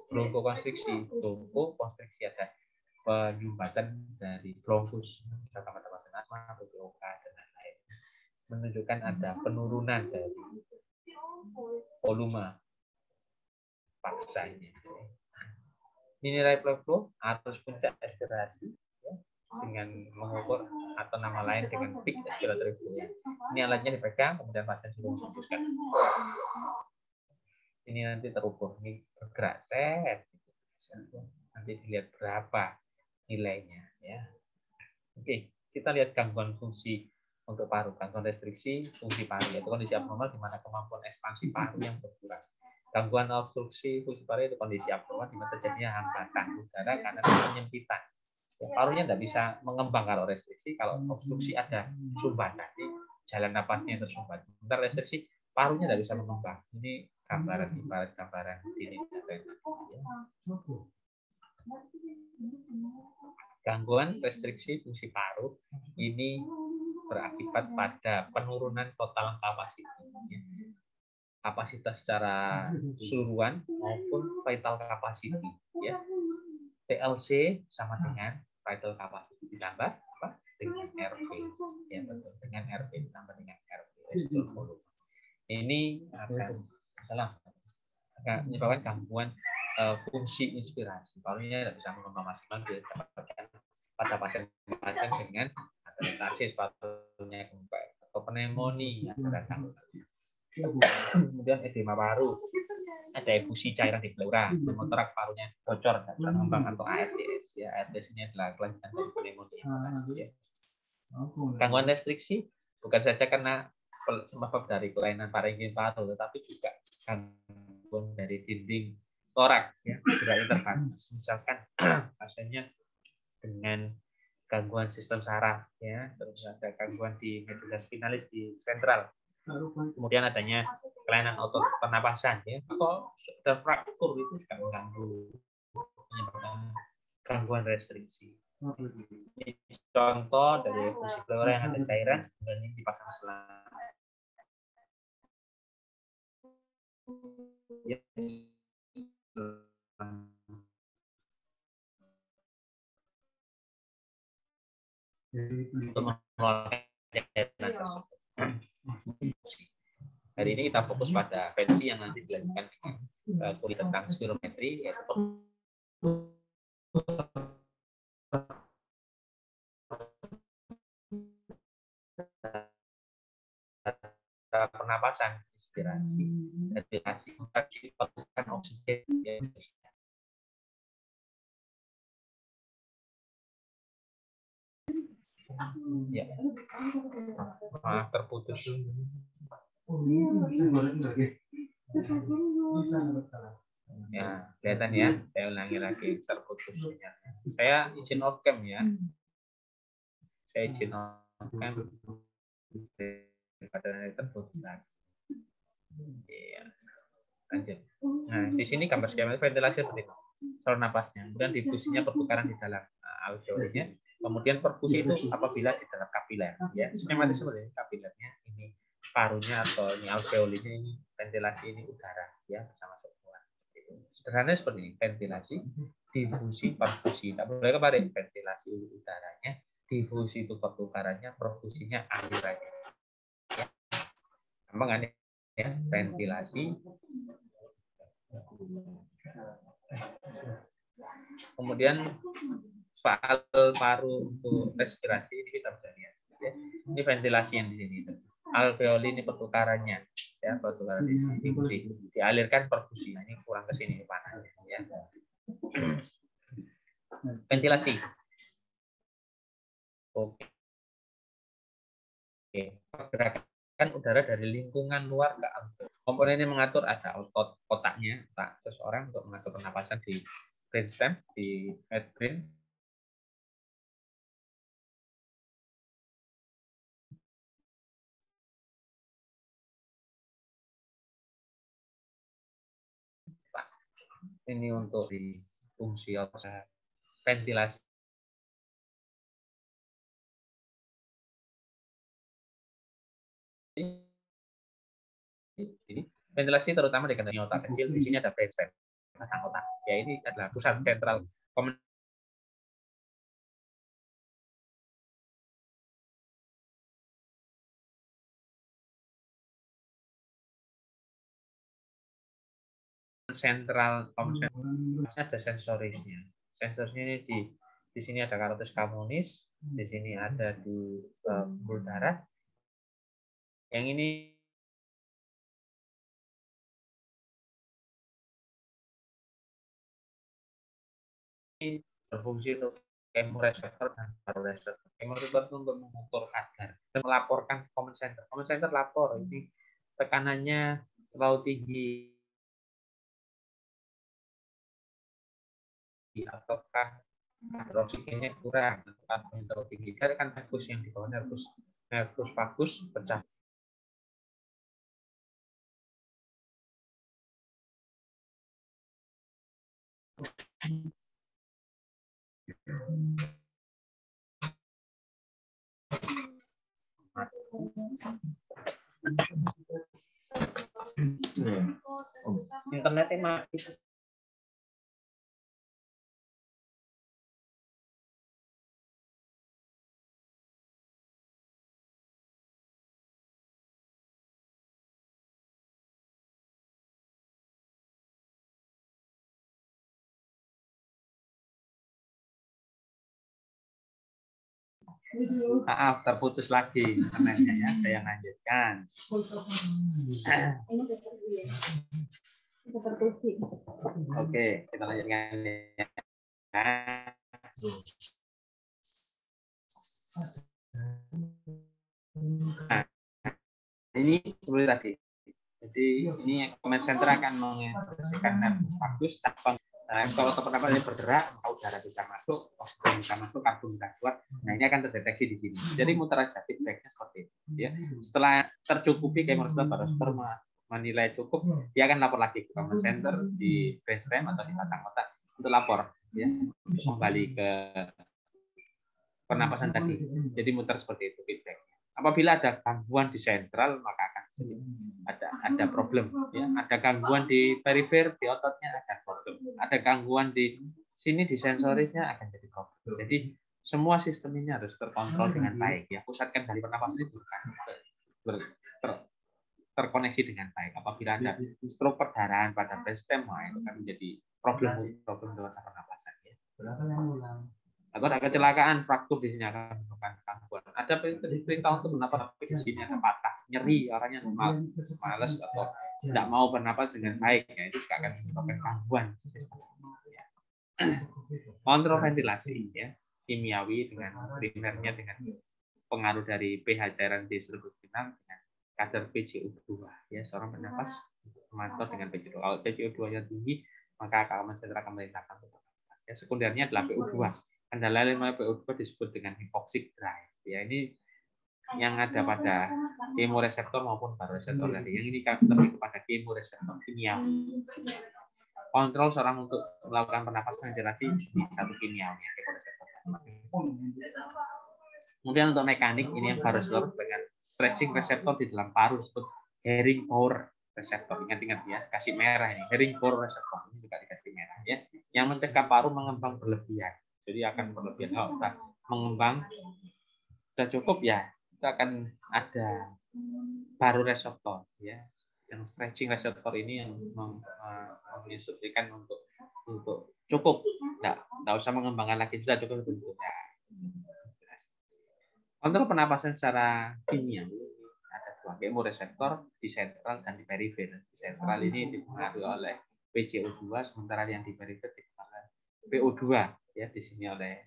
bronkokonstriksi. Bronkokonstriksi ada penyumbatan dari bronkus, misalkan pada pasien asma, BPOK, dan lain-lain, menunjukkan ada penurunan dari volume paksanya. Ini nilai flow arus puncak ekspirasi, ya, dengan mengukur atau nama lain dengan peak expiratory flow. Ini alatnya dipegang, kemudian pasien sudah menghembuskan. Ini nanti terukur, ini bergerak, nanti dilihat berapa nilainya. Ya. Oke, kita lihat gangguan fungsi untuk paru, gangguan restriksi fungsi paru, yaitu kondisi abnormal di mana kemampuan ekspansi paru yang berkurang. Gangguan obstruksi fungsi paru itu kondisi abnormal di mana terjadinya hambatan udara karena penyempitan. Ya, parunya tidak bisa mengembang kalau restriksi, kalau obstruksi ada sumbatan, jalan napasnya tersumbat. Sementara restriksi parunya tidak bisa mengembang. Ini gambaran ibarat gambaran ini. Gangguan restriksi fungsi paru ini berakibat pada penurunan total kapasitas secara keseluruhan maupun vital capacity. Ya. TLC sama dengan vital capacity ditambah apa? Dengan RV. Ya, betul. Dengan RV ditambah dengan RV. Residual volume. Ini akan menyebabkan gangguan fungsi inspirasi. Parunya tidak bisa mengembang maksimal didapatkan pada pasien-pasien dengan adenovirus parunya kempes atau pneumonia kemudian edema paru, ada efusi cairan di pleura, pneumotorak parunya bocor dan mengembang atau ARDS. Ya, ARDS ini adalah kelanjutan dari pneumonia. Ya. Gangguan restriksi bukan saja karena sebab dari kelainan parenkim paru, tetapi juga gangguan dari dinding torak, ya, gerak intervagus. Misalkan pasiennya dengan gangguan sistem saraf, ya, terus ada gangguan di medulla spinalis di sentral, kemudian adanya kelainan otot pernapasan, ya, atau sudah fraktur itu juga mengganggu, menyebabkan gangguan restriksi. Ini contoh dari efusi pleura yang ada cairan dan ini dipasang selang. Ya. Untuk mengelola cairan tersebut. Hari ini kita fokus pada versi yang nanti dilanjutkan dengan kuliah tentang spirometri, yaitu pernapasan, inspirasi, ventilasi, pertukaran oksigen. Ya. Maaf, terputus. Ya, kelihatan ya. Saya ulangi lagi, terputus sinyalnya. Saya izin off cam ya. Saya izin off cam. Daripada terputus lagi. Iya. Lanjut. Nah, di sini gambar skema ventilasi seperti itu. Saluran napasnya, kemudian difusinya pertukaran di dalam alveolnya, kemudian perfusi itu apabila di dalam kapiler. Ya, skematis seperti ini, kapilernya ini parunya atau ini alveolinya, ini ventilasi, ini udara ya bersama semua. Sederhananya seperti ini, ventilasi, difusi, perfusi. Tak boleh kebalik, ventilasi udaranya, difusi itu pertukarannya, perfusinya alirannya. Ya. Gampang kan ya, ventilasi. Kemudian soal paru untuk respirasi ini kita bisa lihat. Ya. Ini ventilasi yang di sini. Alveoli ini pertukarannya, ya pertukaran di sini, difusi, dialirkan perfusi. Nah, ini kurang ke sini panahnya. Ya. Ventilasi. Oke. Pergerakan udara dari lingkungan luar ke alveoli. Komponen ini mengatur ada otot otaknya, otak seseorang untuk mengatur pernapasan di brainstem, di headbrain. Ini untuk di fungsi ventilasi. Ini ventilasi terutama di kandungan otak kecil. Di sini ada brainstem, batang otak. Ya, ini adalah pusat sentral sentral ada sensorisnya. Sensorisnya ini di sini ada carotis communis, di sini ada di pembuluh darah. Yang ini berfungsi untuk kemoreseptor dan baroreseptor. Kemoreseptor itu untuk mengukur kadar dan melaporkan ke command center. Command center lapor ini tekanannya terlalu tinggi ataukah oksigennya kurang, atau terlalu tinggi. Dia kan nervus yang di bawah nervus vagus pecah. Internetnya mati. Maaf, terputus lagi internetnya ya. Saya lanjutkan. Oke, kita lanjutkan ya. Nah, ini seperti tadi. Jadi ini command center akan menginstruksikan nervus vagus cabang. Nah, kalau pernapasan bergerak, udara bisa masuk, oksigen bisa masuk, karbon bisa keluar. Nah, ini akan terdeteksi di sini. Jadi muter aja feedbacknya seperti itu. Ya. Setelah tercukupi kemoreseptor baroreseptor menilai cukup, dia akan lapor lagi ke command center di brainstem atau di batang otak untuk lapor, ya, kembali ke pernapasan tadi. Jadi muter seperti itu feedbacknya. Apabila ada gangguan di sentral, maka akan ada problem. Ya, ada gangguan di perifer, di ototnya ada problem. Ada gangguan di sini di sensorisnya akan jadi problem. Jadi semua sistem ini harus terkontrol dengan baik. Ya, pusat kendali pernapasan itu terkoneksi dengan baik. Apabila ada struk perdarahan pada brainstem, itu kan menjadi problem dengan pernapasan. Ya. Atau ada kecelakaan, fraktur di sini akan menyebabkan gangguan. Ada perintah untuk bernapas, tapi di sini ada patah, nyeri, orangnya malas atau tidak mau bernapas dengan baik, ya, itu juga akan menyebabkan gangguan sistem. Kontrol ventilasi, ya. kimiawi dengan primernya dengan pengaruh dari pH cairan di struktur spinal dengan kadar PCO2 ya, seorang bernapas memantau dengan PCO2. Kalau PCO2-nya tinggi maka akan sentra akan merintahkan untuk bernapas. Ya, sekundernya adalah PO2. Kendala lain PO2 disebut dengan hypoxic drive. Ya, ini yang ada pada kemoreseptor maupun baroreseptor tadi. Yang ini lebih kepada kemoreseptor kimiawi. Kontrol seorang untuk melakukan pernapasan ventilasi di satu kimiawi kemoreseptor. Kemudian untuk mekanik ini yang baroreseptor dengan stretching reseptor di dalam paru disebut Herring-Boer reseptor. Ingat-ingat ya, kasih merah ini Herring-Boer reseptor ini juga dikasih merah ya. Yang mencegah paru mengembang berlebihan. Jadi akan berlebihan kalau kita mengembang sudah cukup ya, itu akan ada baroreseptor ya. Yang stretching reseptor ini yang menginstruksikan untuk cukup, nggak usah mengembangkan lagi, sudah cukup bentuknya. Kontrol pernapasan secara kimia ada dua, kemoreseptor di sentral dan di perifer. Di sentral ini dipengaruhi oleh PCO2, sementara yang di perifer dipengaruhi PO2 ya, di sini oleh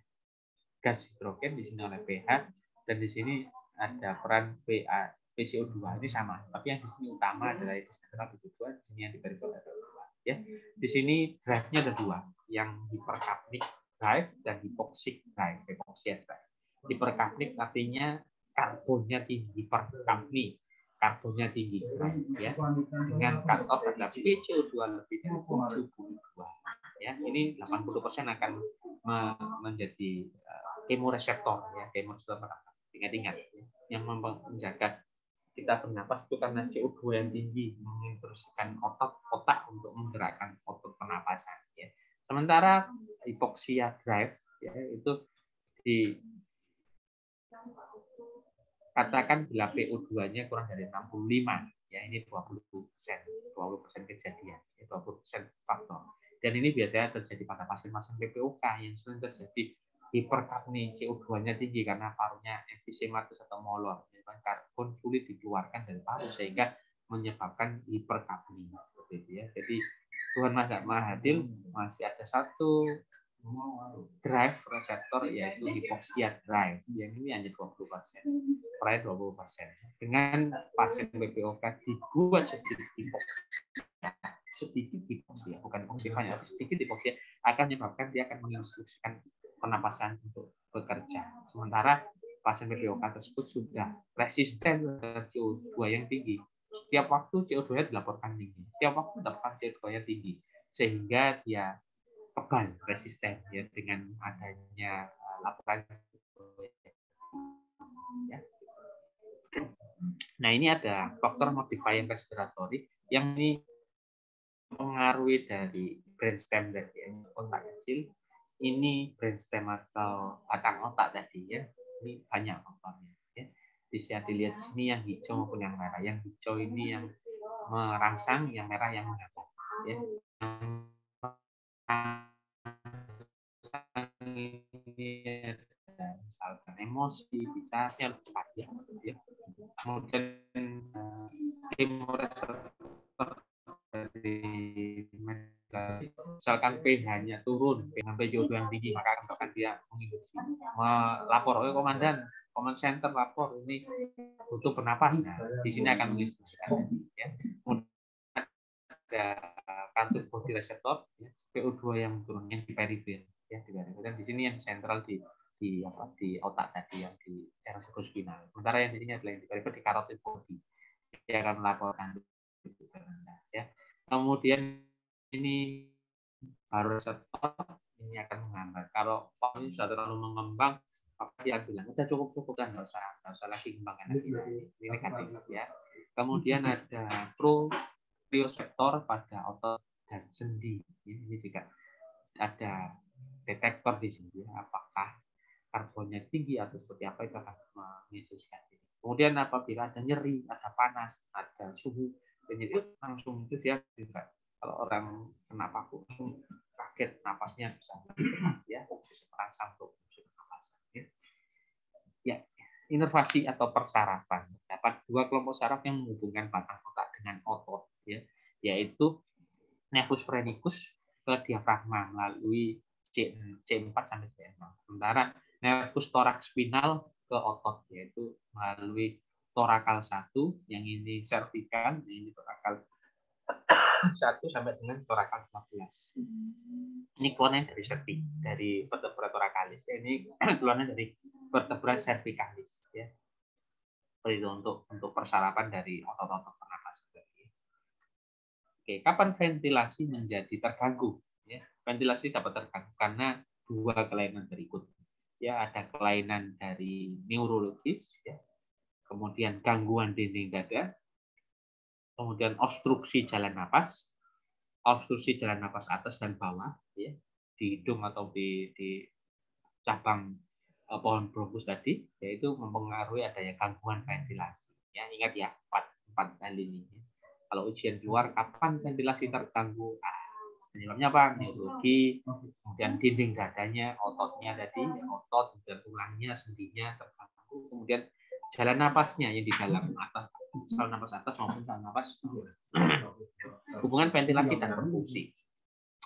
gas hidrogen, di sini oleh pH, dan di sini ada peran PCO2 ini sama, tapi yang di sini utama adalah di sentral PCO2, di sini yang di perifer ada dua. Ya, di sini drive-nya ada dua, yang hiperkapnik drive dan hypoxic drive, hypoxia drive. Hiperkapnik artinya karbonnya tinggi, hiperkapni karbonnya tinggi ya, dengan cut off adalah PCO2 lebih dari 72 ya, ini 80% akan menjadi kemoreseptor ya, kemoreseptor. Ingat-ingat yang menjaga kita bernapas itu karena CO2 yang tinggi menginstruksikan otak untuk menggerakkan otot pernapasan ya. Sementara hypoxia drive ya itu katakan bila PO2-nya kurang dari 65 ya, ini 20% kejadian, 20% faktor. Dan ini biasanya terjadi pada pasien-pasien PPOK yang sering terjadi hiperkapni, CO2-nya tinggi karena parunya emfisematus atau molor, karbon sulit dikeluarkan dari paru sehingga menyebabkan hiperkapni seperti itu ya. Jadi Tuhan Maha Adil, masih ada satu drive reseptor yaitu hypoxia drive, yang ini hanya 20%, per 20%. Dengan pasien PPOK dibuat sedikit hypoxia, bukan hypoxia banyak, tapi sedikit hypoxia akan menyebabkan dia akan menginstruksikan pernapasan untuk bekerja. Sementara pasien PPOK tersebut sudah resisten terhadap CO2 yang tinggi. Setiap waktu CO2-nya dilaporkan tinggi, setiap waktu dilaporkan CO2-nya tinggi, sehingga dia kebal, resisten ya dengan adanya laporan ya. Nah, ini ada faktor modifying respiratory yang ini mengaruhi dari brainstem tadi ya, otak kecil. Ini brainstem atau batang otak tadi ya. Ini banyak faktornya ya. Bisa dilihat sini yang hijau maupun yang merah. Yang hijau ini yang merangsang, yang merah yang menghambat ya. Ini misalkan emosi, bicaranya lebih cepat ya. Kemudian misalkan pH-nya turun sampai PCO2 yang tinggi, maka akan dia menginduksi melapor, oh komandan, command center lapor ini butuh bernapas. Nah, di sini akan menginstruksikan ya. Kemudian ada kantuk body reseptor ya, PO2 yang turun yang di perifer ya, di perifer. Dan di sini yang sentral di otak tadi yang di daerah spinal. Sementara yang di sini adalah yang di perifer di carotid body. Dia akan melaporkan ya. Kemudian ini baroreseptor ini akan menghambat. Kalau ini sudah terlalu mengembang, maka dia bilang udah cukup kan, nggak usah lagi kembangkan lagi. Ini negatif ya. Kemudian ada proprioceptor pada otot dan sendi. Ini juga ada detektor di sini, apakah karbonnya tinggi atau seperti apa, itu akan menginstruksikan. Kemudian apabila ada nyeri, ada panas, ada suhu, itu langsung itu dia juga. Kalau orang kena paku langsung kaget, napasnya bisa ya, bisa merangsang untuk napas. Ya, inervasi atau persarafan. Dapat dua kelompok saraf yang menghubungkan batang otak dengan otot, ya, yaitu nervus phrenicus ke diafragma melalui C4 sampai C6. Sementara nervus thorax spinal ke otot, yaitu melalui torakal 1, yang ini cervical, yang ini torakal 1 sampai dengan torakal 14. Ini keluarnya dari dari vertebra thoracalis. Ini keluarnya dari vertebra cervicalis, ya. Itu untuk persarapan dari otot-otot pernapasan. Oke, kapan ventilasi menjadi terganggu? Ya, ventilasi dapat terganggu karena dua kelainan berikut. Ya, ada kelainan dari neurologis, ya, kemudian gangguan dinding dada, kemudian obstruksi jalan napas atas dan bawah, ya, di hidung atau di cabang pohon bronkus tadi, yaitu mempengaruhi adanya gangguan ventilasi. Ya, ingat ya, empat hal ini. Kalau ujian keluar, kapan ventilasi terganggu? Penyebabnya apa? Neurologi, kemudian dinding dadanya, ototnya tadi, ya, otot, dan tulangnya, sendinya terganggu, kemudian jalan napasnya yang di dalam atas, saluran napas atas maupun saluran napas bawah. Hubungan ventilasi dan perfusi.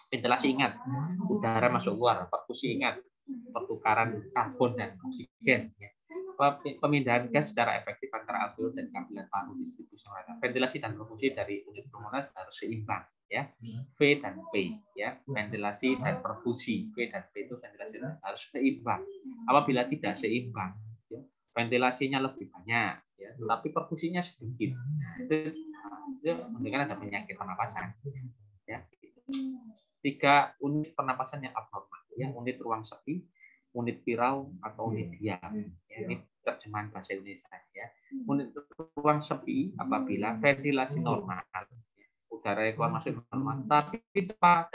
Ventilasi ingat, udara masuk keluar. Perfusi ingat, pertukaran karbon dan oksigen. Pemindahan gas secara efektif antara alveolus dan kapiler paru, distribusi merata. Ventilasi dan perfusi dari unit pulmoner harus seimbang, ya. V dan P, ya. Ventilasi dan perfusi, V dan P itu ventilasi harus seimbang. Apabila tidak seimbang, ya, ventilasinya lebih banyak, ya, tapi perfusinya sedikit. Nah, itu menunjukkan ada penyakit pernapasan, ya. 3 unit pernapasan yang abnormal, ya, unit ruang sepi, unit viral atau unit diam. Ya, ini terjemahan bahasa Indonesia, ya. Unit ruang sepi apabila ventilasi normal, udara yang keluar masuk normal, tapi tanpa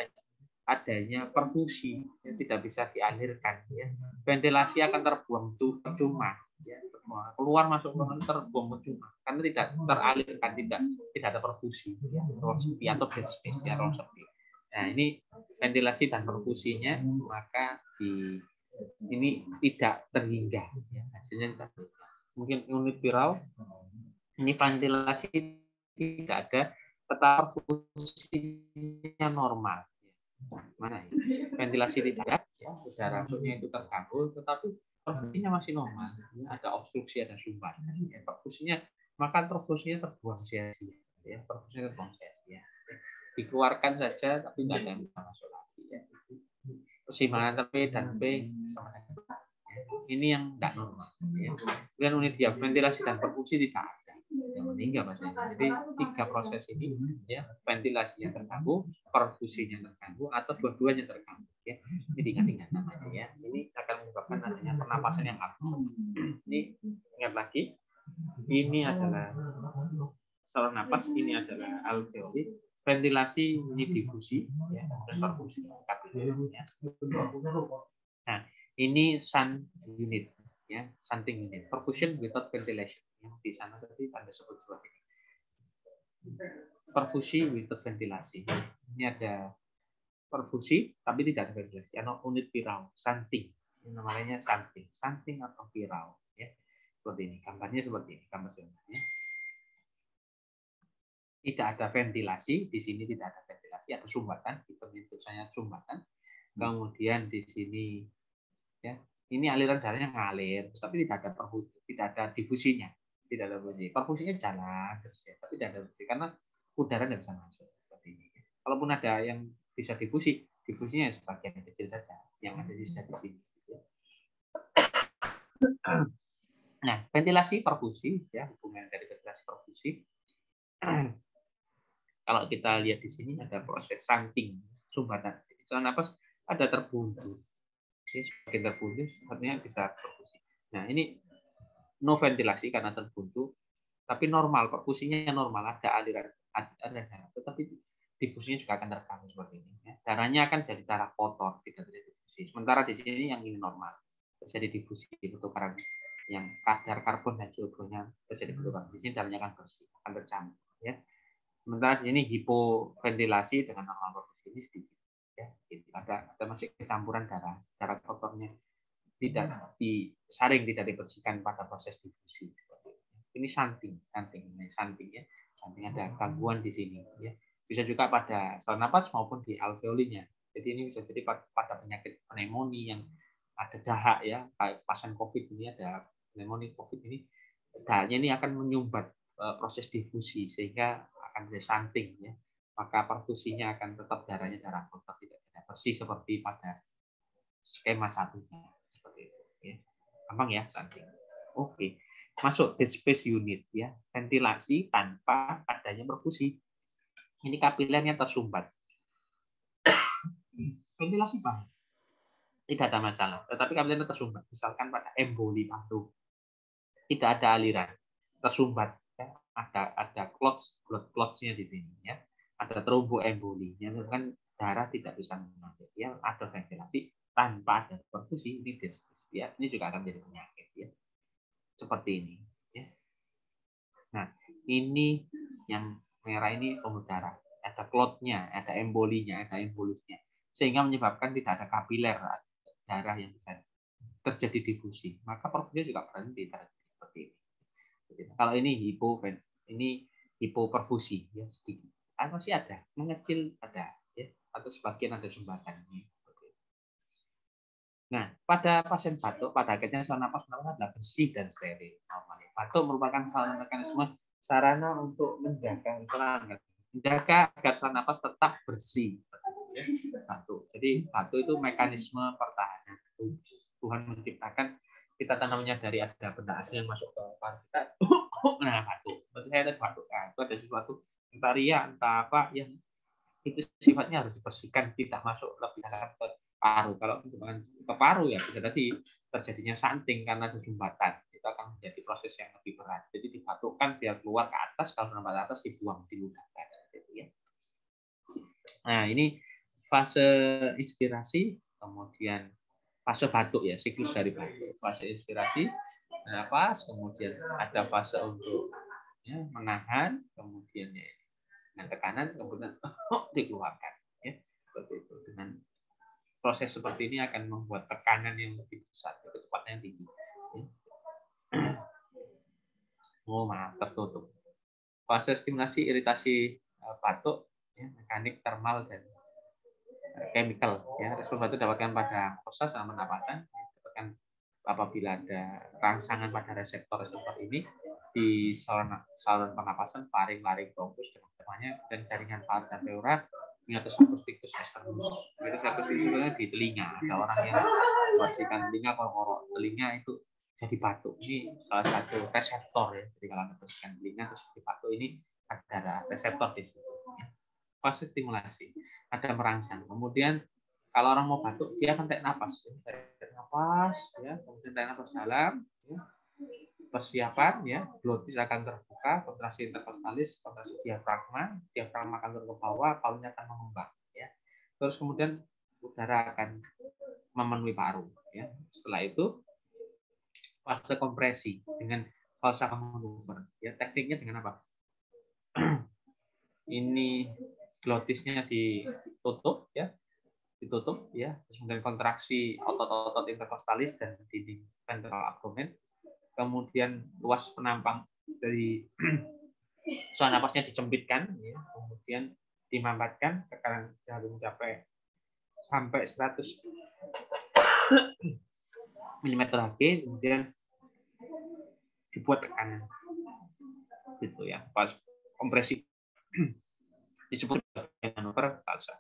adanya perfusi yang tidak bisa dialirkan, ya. Ventilasi akan terbuang percuma, ya. Keluar masuk terbuang percuma karena tidak teralirkan, tidak ada perfusi, ya. Ruang sepi atau dead space, ya, ruang sepi. Nah, ini ventilasi dan perfusinya maka ini tidak terhingga, ya, hasilnya tidak terhingga. Mungkin unit viral ini ventilasi tidak ada, tetapi perfusinya normal. Mana ya? Ventilasi tidak ada, ya, udara masuknya itu terganggu, tetapi perfusinya masih normal. Ada obstruksi, ada sumbat. Ya, perfusinya, maka perfusinya terbuang sia-sia. Ya, perfusinya terbuang sia-sia. Dikeluarkan saja, tapi tidak ada yang bisa masuk lagi. Ya. Persimbangan P dan P sama dengan ini yang tidak normal. Ya. Kemudian unit diam, ventilasi dan perfusi tidak ada. Yang meninggal pastinya. Jadi 3 proses ini, ya, ventilasinya terganggu, perfusinya terganggu, atau dua-duanya terganggu. Ya. Ini diingat-ingat namanya, ya. Ini akan menyebabkan adanya pernapasan yang abnormal. Ini ingat lagi, ini adalah saluran napas, ini adalah alveoli. Ventilasi ini difusi, ya, dan perfusi kapiler, ya. Nah, ini sun unit, ya, shunting unit. Perfusion without ventilation. Yang di sana tadi Anda sebut seperti ini. Perfusi without ventilasi. Ini ada perfusi tapi tidak ada ventilasi. Ada unit viral, shunting. Ini namanya shunting, shunting atau viral, ya. Seperti ini. Gambarnya seperti ini, gambar sebenarnya. Tidak ada ventilasi, di sini tidak ada ventilasi, ada sumbatan, tulisannya sumbatan. Kemudian di sini, ya, ini aliran darahnya ngalir, tapi tidak ada difusinya, tidak ada difusi. Perfusinya jalan terus, ya, tapi tidak ada difusi karena udara tidak bisa masuk seperti ini. Kalaupun ada yang bisa difusi, difusinya sebagian kecil saja, yang ada di sini. Ya. Nah, ventilasi perfusi, ya, hubungan dari ventilasi perfusi. Kalau kita lihat di sini ada proses shunting, sumbatan. Saluran napas ada terbuntu. Semakin terbuntu, artinya bisa perfusi. Nah, ini no ventilasi karena terbuntu, tapi normal, perfusinya normal, ada aliran, ada darah, tetapi difusinya juga akan terganggu seperti ini. Ya. Darahnya akan jadi darah kotor, tidak terjadi difusi. Sementara di sini yang ini normal, terjadi difusi, pertukaran yang kadar karbon dan CO2-nya terjadi pertukaran. Di sini darahnya akan bersih, akan bercampur. Ya. Sementara di sini hipoventilasi dengan normal perfusi ini sedikit. Ya, ada masih campuran darah kotornya tidak disaring, tidak dibersihkan pada proses difusi. Ini shunting ya. Shunting ada gangguan di sini. Ya. Bisa juga pada saluran napas maupun di alveolinya. Jadi ini bisa jadi pada penyakit pneumonia yang ada dahak ya, kayak pasien COVID ini ada pneumonia COVID ini, dahaknya ini akan menyumbat proses difusi sehingga akan ada shunting ya. Maka perfusinya akan tetap darahnya darah kotor, tidak bersih seperti pada skema satunya seperti itu ya. Gampang ya shunting. Oke. Masuk dead space unit ya, ventilasi tanpa adanya perfusi. Ini kapilernya tersumbat. Ventilasi Pak, tidak ada masalah, tetapi kapilernya tersumbat. Misalkan pada emboli paru, tidak ada aliran, tersumbat. Ya. Ada clots, blood clots-nya di sini ya. Ada tromboembolinya, kan darah tidak bisa mengalir. Ya, ada ventilasi tanpa ada perfusi, ini dead space ya. Ini juga akan menjadi penyakit ya. Seperti ini. Ya. Nah, ini yang merah ini pembuluh darah. Ada clotnya, ada embolinya, ada embolusnya. Sehingga menyebabkan tidak ada kapiler darah yang bisa terjadi difusi. Maka perfusinya juga berhenti seperti ini. Kalau ini hipoperfusi ya sedikit. Masih ada, mengecil ada ya, atau sebagian ada sumbatan. Nah, pada pasien batuk, pada akhirnya saluran napas adalah bersih dan steril. Batuk merupakan salah mekanisme sarana untuk menjaga agar saluran napas tetap bersih. Batuk. Jadi batuk itu mekanisme pertahanan. Tuhan menciptakan kita tanamnya dari ada benda asing yang masuk ke paru kita. Nah, batuk. Berarti saya ada batuk. Nah, itu ada sesuatu entah ria, entah apa yang itu sifatnya harus dibersihkan, tidak masuk lebih dalam ke paru. Kalau bukan ke paru ya bisa tadi terjadinya shunting karena ada sumbatan. Itu akan menjadi proses yang lebih berat. Jadi dibatukkan biar keluar ke atas, kalau sampai atas dibuang di ludah. Gitu ya. Nah, ini fase inspirasi, kemudian fase batuk ya, siklus dari batuk. Fase inspirasi, nafas, kemudian ada fase untuk ya, menahan, kemudian ya, dengan tekanan, kemudian dikeluarkan. Ya, seperti itu. Dengan proses seperti ini akan membuat tekanan yang lebih besar, kecepatan yang tinggi. Ya. Oh, maaf, tertutup. Fase stimulasi iritasi batuk, ya, mekanik, termal, dan chemical. Ya, respon batuk dapatkan pada proses sama pernapasan. Dapatkan apabila ada rangsangan pada reseptor-reseptor ini di saluran pernapasan, faring, laring, bronkus, dan jaringan paru dan pleura, meatus akusticus externus. Meatus akusticus di telinga. Ada orang yang membersihkan telinga, kalau telinga itu jadi batuk. Ini salah satu reseptor ya. Jadi kalau membersihkan telinga terus jadi batuk, ini ada reseptor di situ. Fase stimulasi, ada merangsang. Kemudian kalau orang mau batuk, dia akan tarik napas. Tarik napas, ya. Kemudian tarik napas dalam. Ya. Persiapan, ya. Glotis akan terbuka, kontraksi interkostalis, kontraksi diafragma akan turun ke bawah, parunya akan mengembang. Ya. Terus kemudian udara akan memenuhi paru. Ya. Setelah itu fase kompresi dengan falsa manuver. Ya, tekniknya dengan apa? Ini glotisnya ditutup ya, kemudian kontraksi otot-otot interkostalis dan dinding ventral abdomen, kemudian luas penampang dari saluran napasnya dicempitkan ya, kemudian dimambatkan, tekanan jarum mencapai sampai 100 mm Hg, kemudian dibuat tekanan gitu ya, pas kompresi disebut manuver falsa.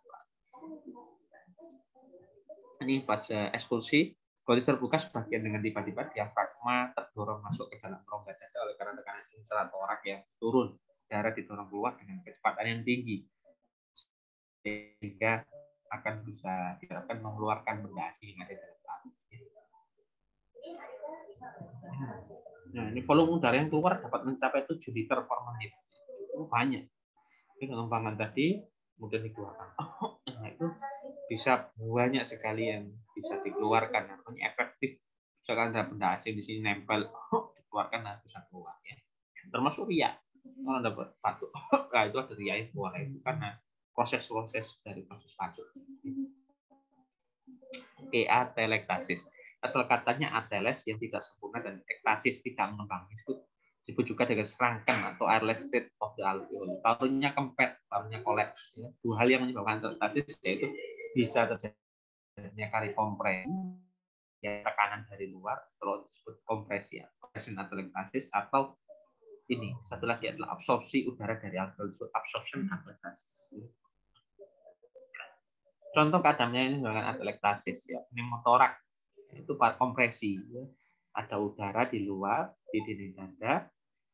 Ini fase ekspulsi, glotis terbuka sebagian dengan tiba-tiba diafragma terdorong masuk ke dalam rongga dada oleh karena tekanan intratorak yang turun, darah didorong keluar dengan kecepatan yang tinggi sehingga akan bisa diharapkan mengeluarkan benda asing yang ada dalam paru. Nah, ini volume udara yang keluar dapat mencapai 7 liter per menit. Itu banyak. Ini pengembangan tadi kemudian dikeluarkan. Nah, itu bisa banyak sekali yang bisa dikeluarkan, namanya efektif. Misalkan ada benda asing di sini nempel, dikeluarkan, nah bisa keluar ya. Termasuk ria. Kalau ada batuk, nah itu ada ria yang keluar itu karena proses-proses dari proses batuk. Oke, atelektasis. Asal katanya ateles yang tidak sempurna dan ektasis tidak mengembang. Itu disebut juga dengan serangkan atau airless state of the alveoli. Parunya kempet, parunya kolaps. Ya. Dua hal yang menyebabkan atelektasis yaitu bisa terjadinya kari kompres ya tekanan dari luar, kalau disebut kompresi, compression atau lektasis, atau ini satu lagi adalah absorpsi udara dari alveoli, absorption atau lektasis. Contoh keadaannya ini dengan atelektasis, ya, pneumotorak itu kompresi, ya. Ada udara di luar di dinding dada,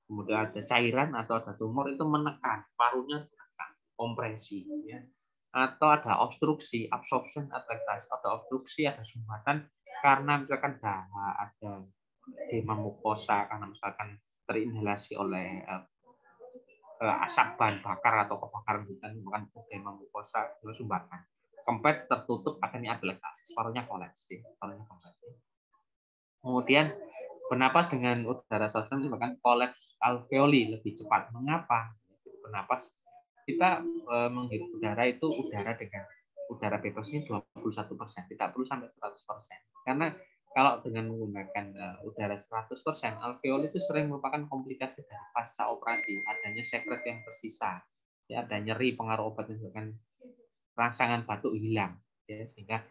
kemudian ada cairan atau ada tumor itu menekan parunya, menekan kompresi, ya. Atau ada obstruksi, absorption atelektasis, ada obstruksi, ada sumbatan karena misalkan ada edema mukosa karena misalkan terinhalasi oleh asap bahan bakar atau kebakaran hutan, bukan edema mukosa, itu sumbatan. Kempet tertutup akhirnya atelektasis, parunya kolaps, parunya kempet. Kemudian bernapas dengan udara saluran menyebabkan kolaps alveoli lebih cepat. Mengapa? Bernapas kita menghirup udara itu udara dengan udara bebasnya 21%, tidak perlu sampai 100%. Karena kalau dengan menggunakan udara 100%, alveoli itu sering merupakan komplikasi dari pasca operasi, adanya sekret yang tersisa, ya, ada nyeri, pengaruh obat misalkan rangsangan batuk hilang, ya, sehingga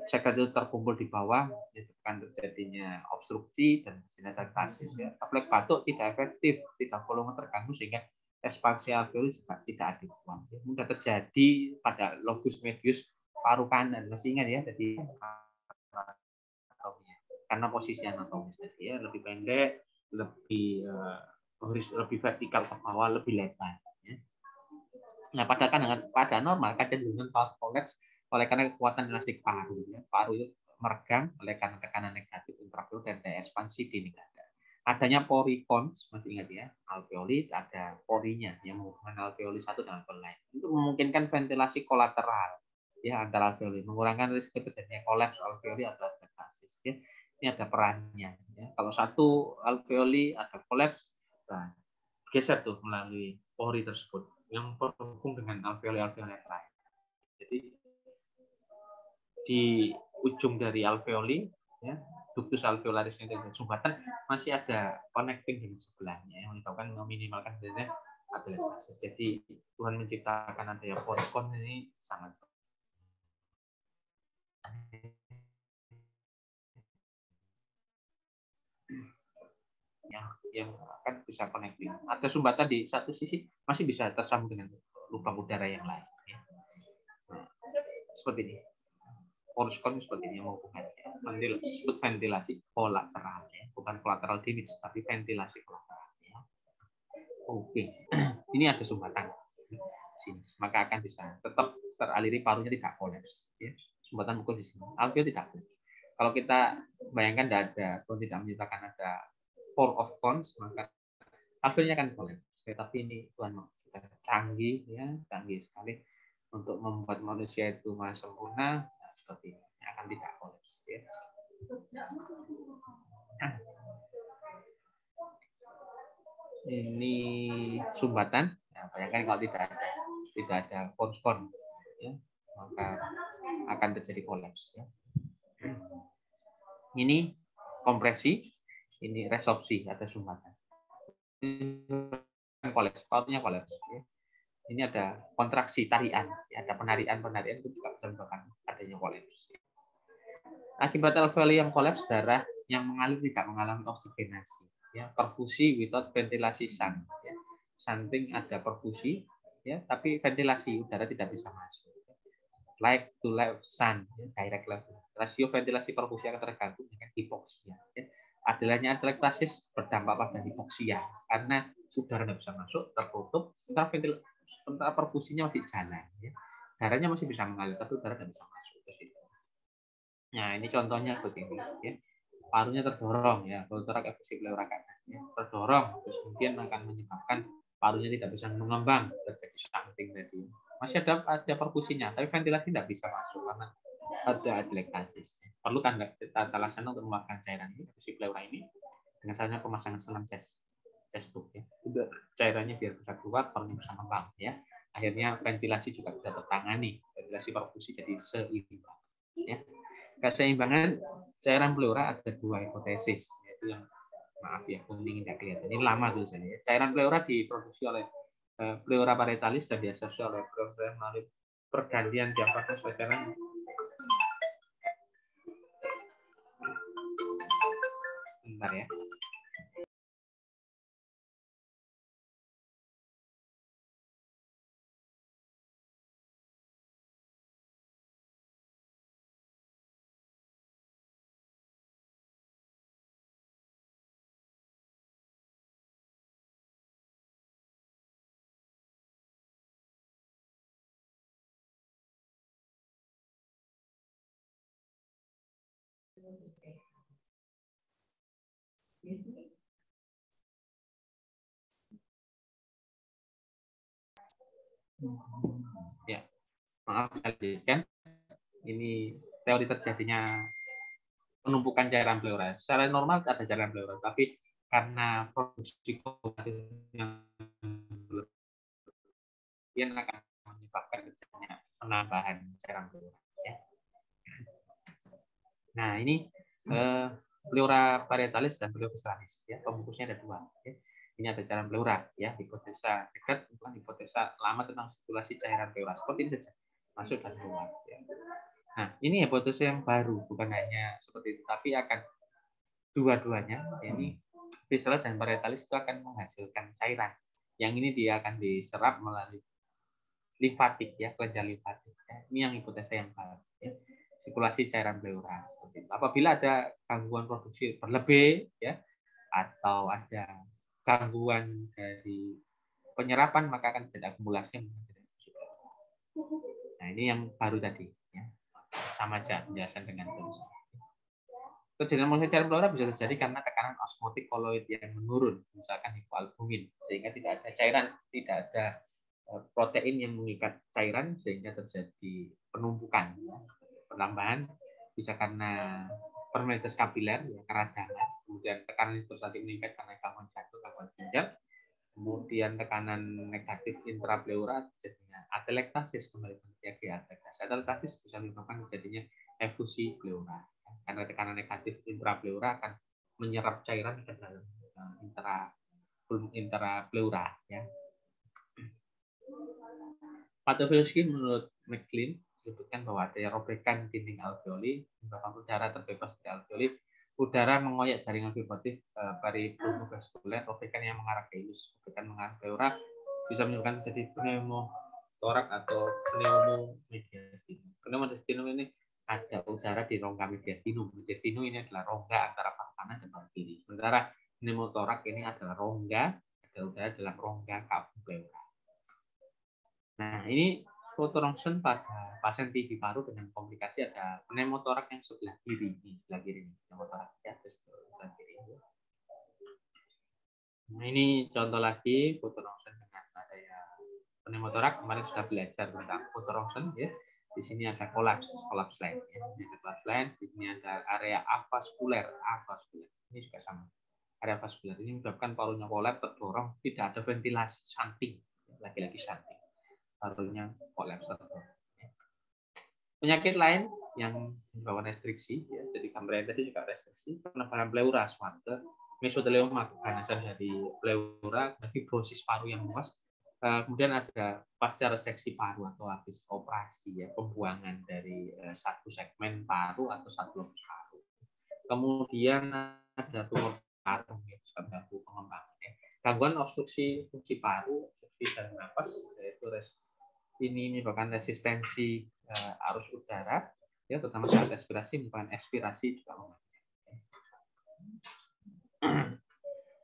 sekret itu terkumpul di bawah, menyebabkan terjadinya obstruksi dan sinetraktasis. Ya. Refleks batuk tidak efektif, tidak volume terganggu sehingga ekspansi alveoli juga tidak adekuat. Ya. Mudah terjadi pada lobus medius paru kanan, masih ingat ya, jadi karena posisi anatomis ya lebih pendek, lebih vertikal ke bawah, lebih lebar. Ya. Nah, pada normal kecenderungan kolaps oleh karena kekuatan elastik paru. Ya. Paru itu meregang oleh karena tekanan negatif intrapleural dan daya ekspansi di dada. Adanya pori cons, masih ingat ya, alveoli ada porinya yang menghubungkan alveoli satu dengan alveoli lain. Itu memungkinkan ventilasi kolateral ya antara alveoli, mengurangkan risiko terjadinya kolaps alveoli atau atelektasis. Ya. Ini ada perannya. Ya. Kalau satu alveoli ada kolaps, nah, geser tuh melalui pori tersebut yang terhubung dengan alveoli-alveoli yang lain. Jadi di ujung dari alveoli, ya, ductus alveolaris yang terjadi sumbatan masih ada connecting di sebelahnya yang menyebabkan meminimalkan terjadinya atelektasis. Jadi Tuhan menciptakan adanya porikon ini sangat yang akan bisa connecting. Ada sumbatan di satu sisi masih bisa tersambung dengan lubang udara yang lain. Ya. Nah, seperti ini. Porikon seperti ini menghubungkannya. Disebut ventilasi kolateral, ya. Bukan collateral damage, tapi ventilasi kolateral. Ya. Oke, ini ada sumbatan sini, maka akan bisa tetap teraliri parunya tidak kolaps. Ya. Sumbatan buku di sini, alveoli tidak kolaps. Kalau kita bayangkan dada, kalau tidak menciptakan ada pore of cons, maka alveolnya akan kolaps. Tapi ini Tuhan canggih, ya, canggih sekali untuk membuat manusia itu maha sempurna. Nah, seperti ini akan tidak kolaps. Ya. Ini sumbatan. Nah, bayangkan kalau tidak ada pons-pons, ya, maka akan terjadi kolaps. Ya. Ini kompresi, ini resorpsi atau sumbatan. Ini kolaps, parunya kolaps. Ya. Ini ada kontraksi, tarian, ya, ada penarian itu juga bisa menyebabkan adanya kolaps. Akibat alveoli yang kolaps, darah yang mengalir tidak mengalami oksigenasi. Ya, perfusi without ventilasi shunt. Ya. Shunting ada perfusi, ya, tapi ventilasi udara tidak bisa masuk. Like to left shunt, ya, direct left. Rasio ventilasi perfusi akan terganggu dengan hipoksia. Ya. Adilahnya atelektasis berdampak pada hipoksia karena udara tidak bisa masuk, tertutup, sementara perfusinya masih jalan. Ya. Darahnya masih bisa mengalir, tapi udara tidak bisa masuk ke situ. Nah, ini contohnya begini. Ya. Parunya terdorong, ya, pneumotorak efusif pleura kanan, ya, terdorong, terus kemudian akan menyebabkan parunya tidak bisa mengembang, terjadi shunting tadi. Masih ada perfusinya, tapi ventilasi tidak bisa masuk karena ada atelektasis. Perlu tata laksana untuk mengeluarkan cairan ini, efusif pleura ini, dengan caranya pemasangan selang chest tube, ya. Udah cairannya biar bisa keluar, parunya bisa mengembang, ya. Akhirnya ventilasi juga bisa tertangani, ventilasi perfusi jadi seimbang, ya. Keseimbangan cairan pleura ada dua hipotesis, yaitu yang maaf ya kuning tidak kelihatan, ini lama tulisannya. Cairan pleura diproduksi oleh pleura parietalis dan diasosiasi oleh pleura melalui pergantian diafragma cairan sebentar ya. Ya, maaf sekali kan. Ini teori terjadinya penumpukan cairan pleura. Secara normal ada cairan pleura, tapi karena produksi yang berlebihan akan menyebabkan terjadinya penambahan cairan pleura. Ya. Nah, ini pleura parietalis dan pleura visceralis. Ya, pembungkusnya ada dua. Ya. Ini ada cairan pleura. Ya, hipotesa dekat, bukan hipotesa lama tentang sirkulasi cairan pleura. Seperti ini saja, masuk dan keluar. Ya. Nah, ini hipotesa yang baru, bukan hanya seperti itu, tapi akan dua-duanya, ini visceral dan parietalis itu akan menghasilkan cairan. Yang ini dia akan diserap melalui limfatik, ya, kelenjar limfatik. Ya. Ini yang hipotesa yang baru. Ya. Sirkulasi cairan pleura. Apabila ada gangguan produksi berlebih, ya, atau ada gangguan dari penyerapan, maka akan terjadi akumulasi. Nah, ini yang baru tadi. Ya. Sama aja penjelasan dengan tulisan. Terjadinya multi cairan pleura bisa terjadi karena tekanan osmotik koloid yang menurun, misalkan hipoalbumin, sehingga tidak ada cairan, tidak ada protein yang mengikat cairan, sehingga terjadi penumpukan, penambahan, bisa karena permeabilitas kapiler, ya, keradangan, kemudian tekanan hidrostatik meningkat karena gangguan jantung, gangguan ginjal, kemudian tekanan negatif intrapleura, jadinya atelektasis, kembali ke atelektasis. Atelektasis bisa menyebabkan terjadinya efusi pleura. Karena tekanan negatif intrapleura akan menyerap cairan ke dalam intrapleura. Ya. Patofilosofis menurut McLean disebutkan bahwa ada robekan dinding alveoli, menyebabkan udara terbebas dari alveoli, udara mengoyak jaringan fibrotik perivaskuler, robekan yang mengarah ke ilus, robekan mengarah ke pleura bisa menyebabkan terjadi pneumotorak atau pneumomediastinum. Pneumomediastinum ini ada udara di rongga mediastinum. Mediastinum ini adalah rongga antara paru kanan dan paru kiri. Sementara pneumotorak ini adalah rongga, ada udara dalam rongga kabung pleura. Nah, ini foto rongsen pada pasien TB paru dengan komplikasi ada pneumotorak yang sebelah kiri, sebelah kiri pneumotorak ya, sebelah kiri. Nah, ini contoh lagi foto rongsen dengan adanya pneumotorak. Kemarin sudah belajar tentang foto rongsen ya. Di sini ada kolaps line. Ya. Ini ada kolaps line. Di sini ada area avaskuler. Ini juga sama. Area avaskuler ini menyebabkan parunya kolaps, terdorong, tidak ada ventilasi, shunting. Lagi-lagi shunting. Parunya kolaps, terdorong. Penyakit lain yang menyebabkan restriksi, ya. Jadi gambar yang tadi juga restriksi. Penebalan pleura, swasta, mesotelioma, keganasan dari pleura, fibrosis paru yang luas. Kemudian ada pasca reseksi paru atau habis operasi, ya, pembuangan dari satu segmen paru atau satu lobus paru. Kemudian ada tumor paru, ya, ganggu pengembangan. Ya. Gangguan obstruksi fungsi paru, obstruksi saluran nafas, yaitu ini menyebabkan resistensi arus udara, ya, terutama saat aspirasi, bukan expirasi juga membantu.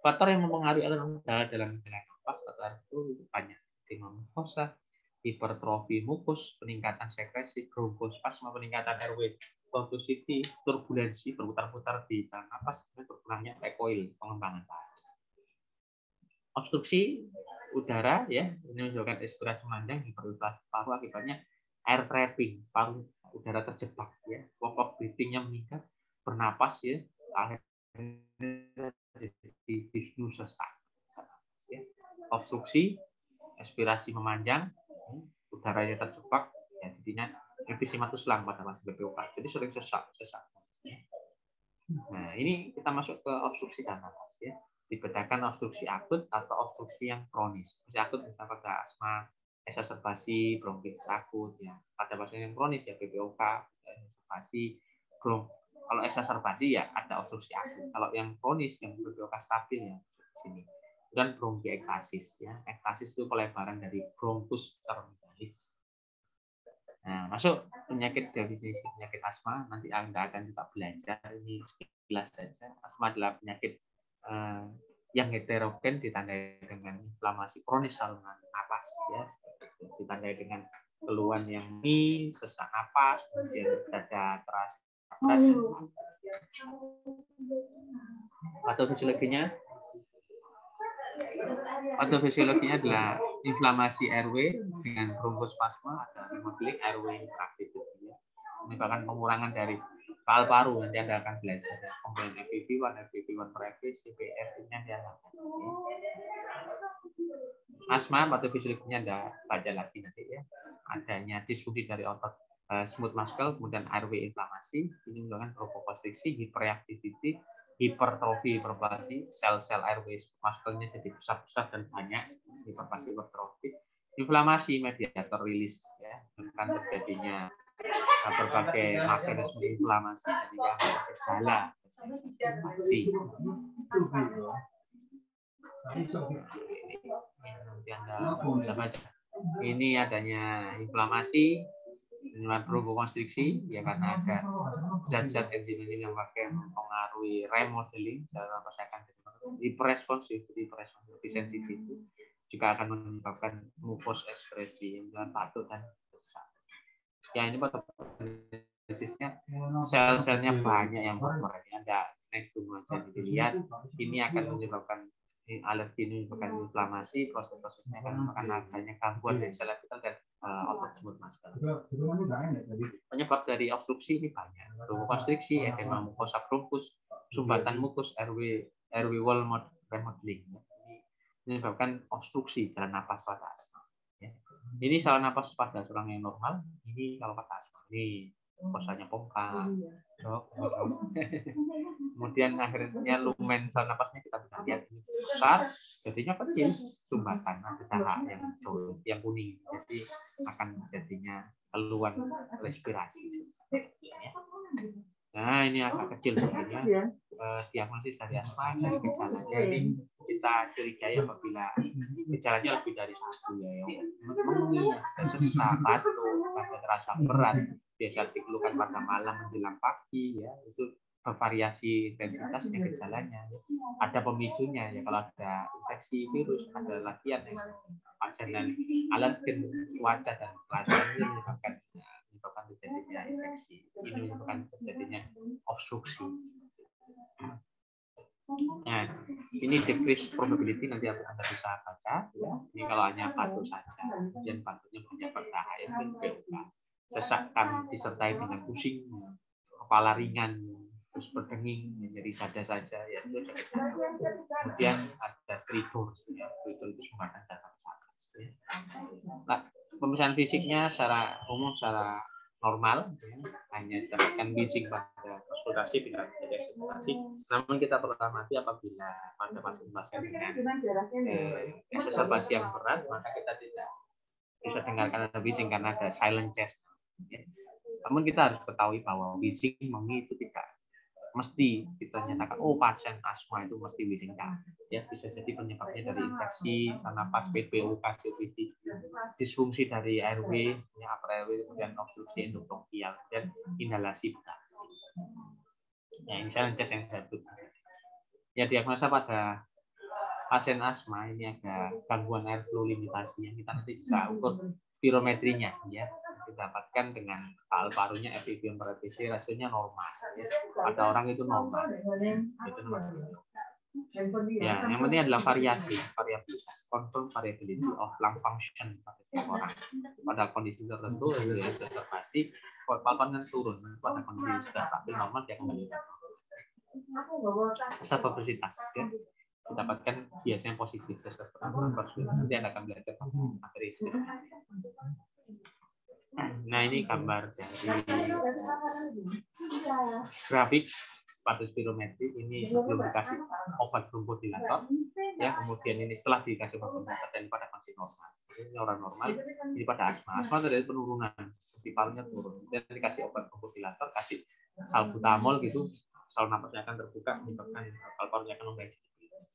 Faktor yang mempengaruhi aliran udara dalam menjalankan nafas itu banyak. Mucosa, hipertrofi mukus, peningkatan sekresi, bronkospasma, peningkatan airway conductivity, turbulensi, berputar-putar di dalam nafas, berkurangnya recoil, pengembangan paru. Obstruksi udara, ya, ini menyebabkan expirasi panjang, hiperventilasi paru, akibatnya air trapping, paru udara terjebak, ya, walk of breathing-nya meningkat, bernapas, ya, akhirnya jadi disnu sesak, ya. Obstruksi, expirasi memanjang, udaranya terjebak, ya, jadinya emfisema tulang pada pasien BPOK, jadi sering sesak. Nah, ini kita masuk ke obstruksi saluran nafas, ya. Dibedakan obstruksi akut atau obstruksi yang kronis. Obstruksi akut misalnya pada asma, exacerbasi, bronkitis akut, ya. Pada pasien yang kronis, ya, BPOK, exacerbasi, Kalau eksaserbasi ya ada obstruksi akut. Kalau yang kronis yang PPOK stabil ya di sini. Dan bronkiektasis ya. Ektasis itu pelebaran dari bronkus terminalis. Nah, masuk penyakit definisi penyakit asma, nanti Anda akan kita belajar ini sekilas saja. Asma adalah penyakit yang heterogen ditandai dengan inflamasi kronis saluran napas ya, ditandai dengan keluhan yang sesak napas, kemudian dada terasa berat. Patofisiologinya adalah inflamasi airway dengan bronkospasma, ada hemofilik airway infraktif. Menyebabkan pengurangan dari paru-paru. Nanti Anda akan belajar komponen FEV1, FEV1 per FV, CPF-nya diapakan. Asma patofisiologinya Anda baca lagi nanti ya. Adanya disfungsi dari otot smooth muscle, kemudian airway inflamasi, ini menyebabkan bronkokonstriksi, hiperreaktiviti, hipertrofi, hiperplasi, sel-sel airway muscle-nya jadi besar-besar dan banyak, hiperplasi, hipertrofi, inflamasi, mediator rilis, ya, dengan terjadinya berbagai mekanisme inflamasi, jadinya gejala inflamasi. Nanti Anda bisa baca. Ini adanya inflamasi, dengan bronkokonstriksi ya karena ada zat-zat enzim yang pakai mempengaruhi remodeling secara persakan hiperresponsif, sensitif juga akan menyebabkan mukos ekspresi yang patut dan besar. Ya ini patofisisnya sel-selnya banyak yang berperan. Anda next to aja dilihat ini akan menyebabkan alergi, ini menyebabkan inflamasi, proses-prosesnya akan menyebabkan adanya gangguan dari sel epitel dan otot smooth muscle. Penyebab dari obstruksi ini banyak. Bronkokonstriksi, edema mukosa bronkus, sumbatan mukus, airway wall remodeling. Ini menyebabkan obstruksi jalan napas pada asma. Ini saluran napas pada orang yang normal. Ini kalau pada asma. Ini mukosanya pompa. Kemudian akhirnya lumen saluran napasnya kita bisa lihat ini besar, jadinya kecil, sumbatan ada tahap yang jauh, yang kuning, jadi akan jadinya keluhan respirasi. Nah ini agak kecil sebenarnya. Diagnosis dari asma dari gejalanya ini kita curigai apabila gejalanya lebih dari satu ya, menguning, sesak, batuk, ada terasa berat, biasa dikeluhkan pada malam menjelang pagi ya, itu bervariasi intensitasnya gejalanya. Ada pemicunya ya, kalau ada infeksi virus, ada latihan dan alergen cuaca dan pelajaran ini menyebabkan terjadinya infeksi. Ini menyebabkan terjadinya obstruksi. Nah, ini decrease probability nanti Anda bisa baca ya. Ini kalau hanya batuk saja, kemudian batuknya banyak bertahap dan POK. Sesakan disertai dengan pusing, kepala ringan, terus berdenging, jadi dada saja ya itu sakit. Kemudian ada stridor, ya, stridor itu sumbatan dada atas. Ya. Nah, pemeriksaan fisiknya secara umum secara normal, ya, hanya dapatkan wheezing pada konsultasi bila terjadi eksagerasi. Namun kita perlu amati apabila pada pasien-pasien dengan eksagerasi yang berat, maka kita tidak bisa dengarkan ada wheezing karena ada silent chest. Ya. Namun kita harus ketahui bahwa wheezing itu tidak mesti kita nyatakan pasien asma itu mesti wheezing. Ya, bisa jadi penyebabnya dari infeksi saluran napas, PPOK, COPD, disfungsi dari airway, upper airway, kemudian obstruksi endobronkial dan inhalasi berat. Ya, ini silent chest yang saya sebut. Ya, diagnosa pada pasien asma ini ada gangguan airflow limitasi yang kita nanti bisa ukur spirometrinya ya. Didapatkan dengan paru-parunya FEV1 per FVC rasionya normal ya. Pada orang itu normal. Itu nomor 1. Ya, yang penting adalah variabilitas, confirm variability of lung function pada setiap orang. Pada kondisi tertentu ya sudah pasti paru-parunya turun, pada kondisi sudah stabil normal dia kembali stabilitas ya. Didapatkan biasanya positif nanti Anda akan belajar materi. Nah ini gambar dari grafik pada spirometri. Ini sebelum dikasih obat bronchodilator ya, kemudian ini setelah dikasih obat bronchodilator dan pada kondisi normal Ini orang normal, ini pada asma. Asma terjadi penurunan, di parunya turun. Dan dikasih obat bronchodilator, kasih salbutamol gitu, saluran napasnya akan terbuka, menyebabkan paru-parunya akan membaik.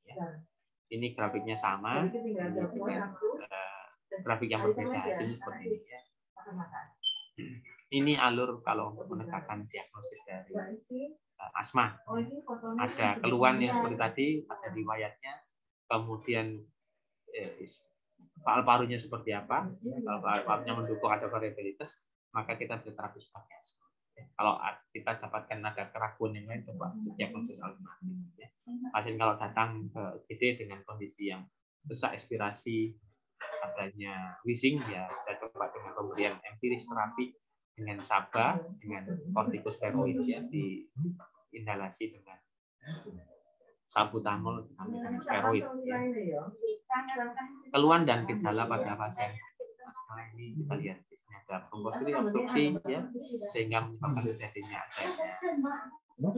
Ya. Ini grafiknya sama, dengan grafik yang berbeda, hasilnya seperti ini. Ya. Ini alur kalau untuk menegakkan diagnosis dari asma. Ada keluhan yang seperti tadi, ada riwayatnya, kemudian paru-parunya seperti apa. Kalau paru-parunya mendukung ada variabilitas, maka kita berterapi sebagai asma. Kalau kita dapatkan ada keraguan yang lain, coba diagnosis alternatif. Pasien kalau datang ke UGD dengan kondisi yang sesak ekspirasi, adanya wheezing, ya kita coba dengan pemberian empiris terapi dengan SABA, dengan kortikosteroid, ya, diinhalasi dengan salbutamol dengan steroid. Ya. Keluhan dan gejala pada pasien asma ini kita lihat di sini ada bronkoskopik obstruksi, ya, sehingga menyebabkan terjadinya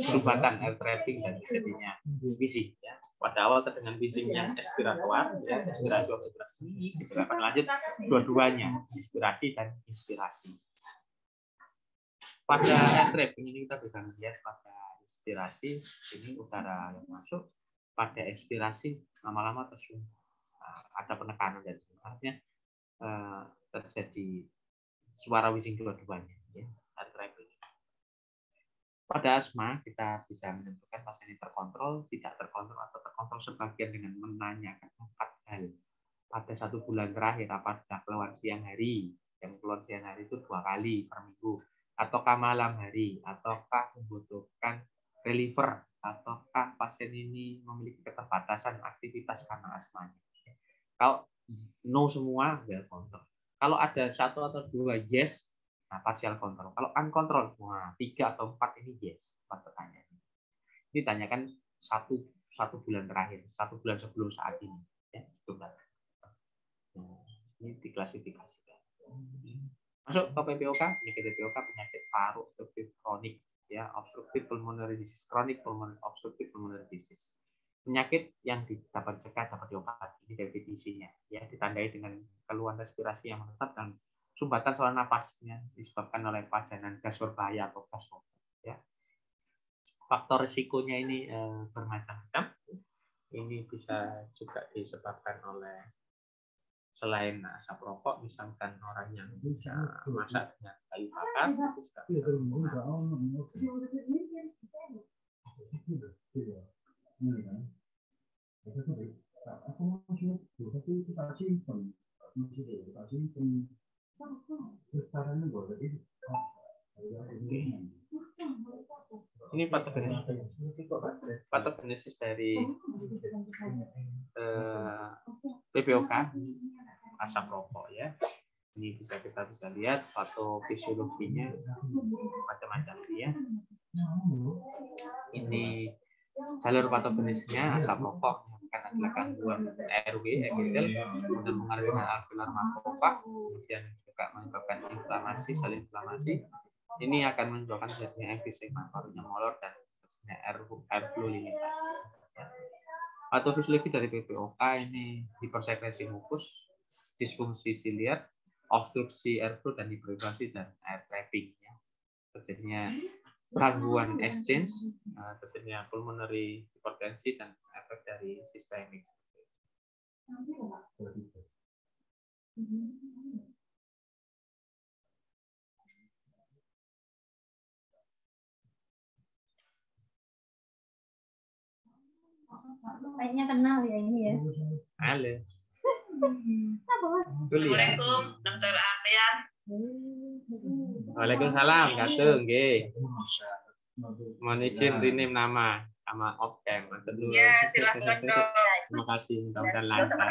sumbatan air trapping dan terjadinya wheezing. Ya. Pada awal dengan wheezing yang ekspirator, ya, ekspirasi obstruksi, kita akan lanjut dua-duanya, inspirasi dan inspirasi. Pada air trapping ini kita bisa melihat pada inspirasi ini udara yang masuk, pada ekspirasi lama-lama tersumbat. Ada penekanan dan sebenarnya terjadi suara wheezing dua-duanya, ya, air trapping. Pada asma kita bisa menentukan pasien ini terkontrol, tidak terkontrol, atau terkontrol sebagian dengan menanyakan 4 hal. Pada 1 bulan terakhir, apakah keluar siang hari? Yang keluar siang hari itu 2 kali per minggu. Ataukah malam hari? Ataukah membutuhkan reliever? Ataukah pasien ini memiliki keterbatasan aktivitas karena asmanya? Kalau no semua, well control. Kalau ada 1 atau 2 yes, nah, partial control. Kalau uncontrol, wah, 3 atau 4 ini yes. 4 pertanyaan. Ini tanyakan 1 bulan terakhir, 1 bulan sebelum saat ini. Ya, coba. Nah, ini diklasifikasikan. Masuk ke PPOK, ini ke PPOK penyakit paru obstruktif kronik, ya, obstructive pulmonary disease, chronic obstructive pulmonary disease. Penyakit yang dapat cegah, dapat diobati. Ini definisinya, ya, ditandai dengan keluhan respirasi yang menetap dan sumbatan saluran napasnya disebabkan oleh pajanan gas berbahaya atau gas pokok. Ya. Faktor risikonya ini bermacam-macam. Ini bisa juga disebabkan oleh selain asap rokok, misalkan orang yang masak dengan kayu bakar, ini patogenesis dari PPOK, asap rokok, ya. Ini kita bisa lihat patofisiologinya macam-macam, ya. Ini jalur patogenesisnya asap rokok yang adalah gangguan airway, epitel, kemudian mengaruhi dengan alveolar makropak, kemudian juga menyebabkan inflamasi, sel inflamasi. Ini akan menyebabkan terjadinya emfisema, parunya molor, dan terjadinya airflow limitasi. Patofisiologi dari PPOK ini hipersekresi mukus, disfungsi siliar, obstruksi airflow, dan hipertensi dan air trapping. Ya. Terjadinya gangguan exchange, terjadinya pulmonary hipertensi, dan efek dari sistemik. Kayaknya kenal ya ini ya. Halo. Assalamualaikum, Dr. Aryan. Waalaikumsalam, Katu, nggih. Mohon izin rename nama sama off-cam. Ya, silakan dok. Terima kasih, mudah-mudahan lancar.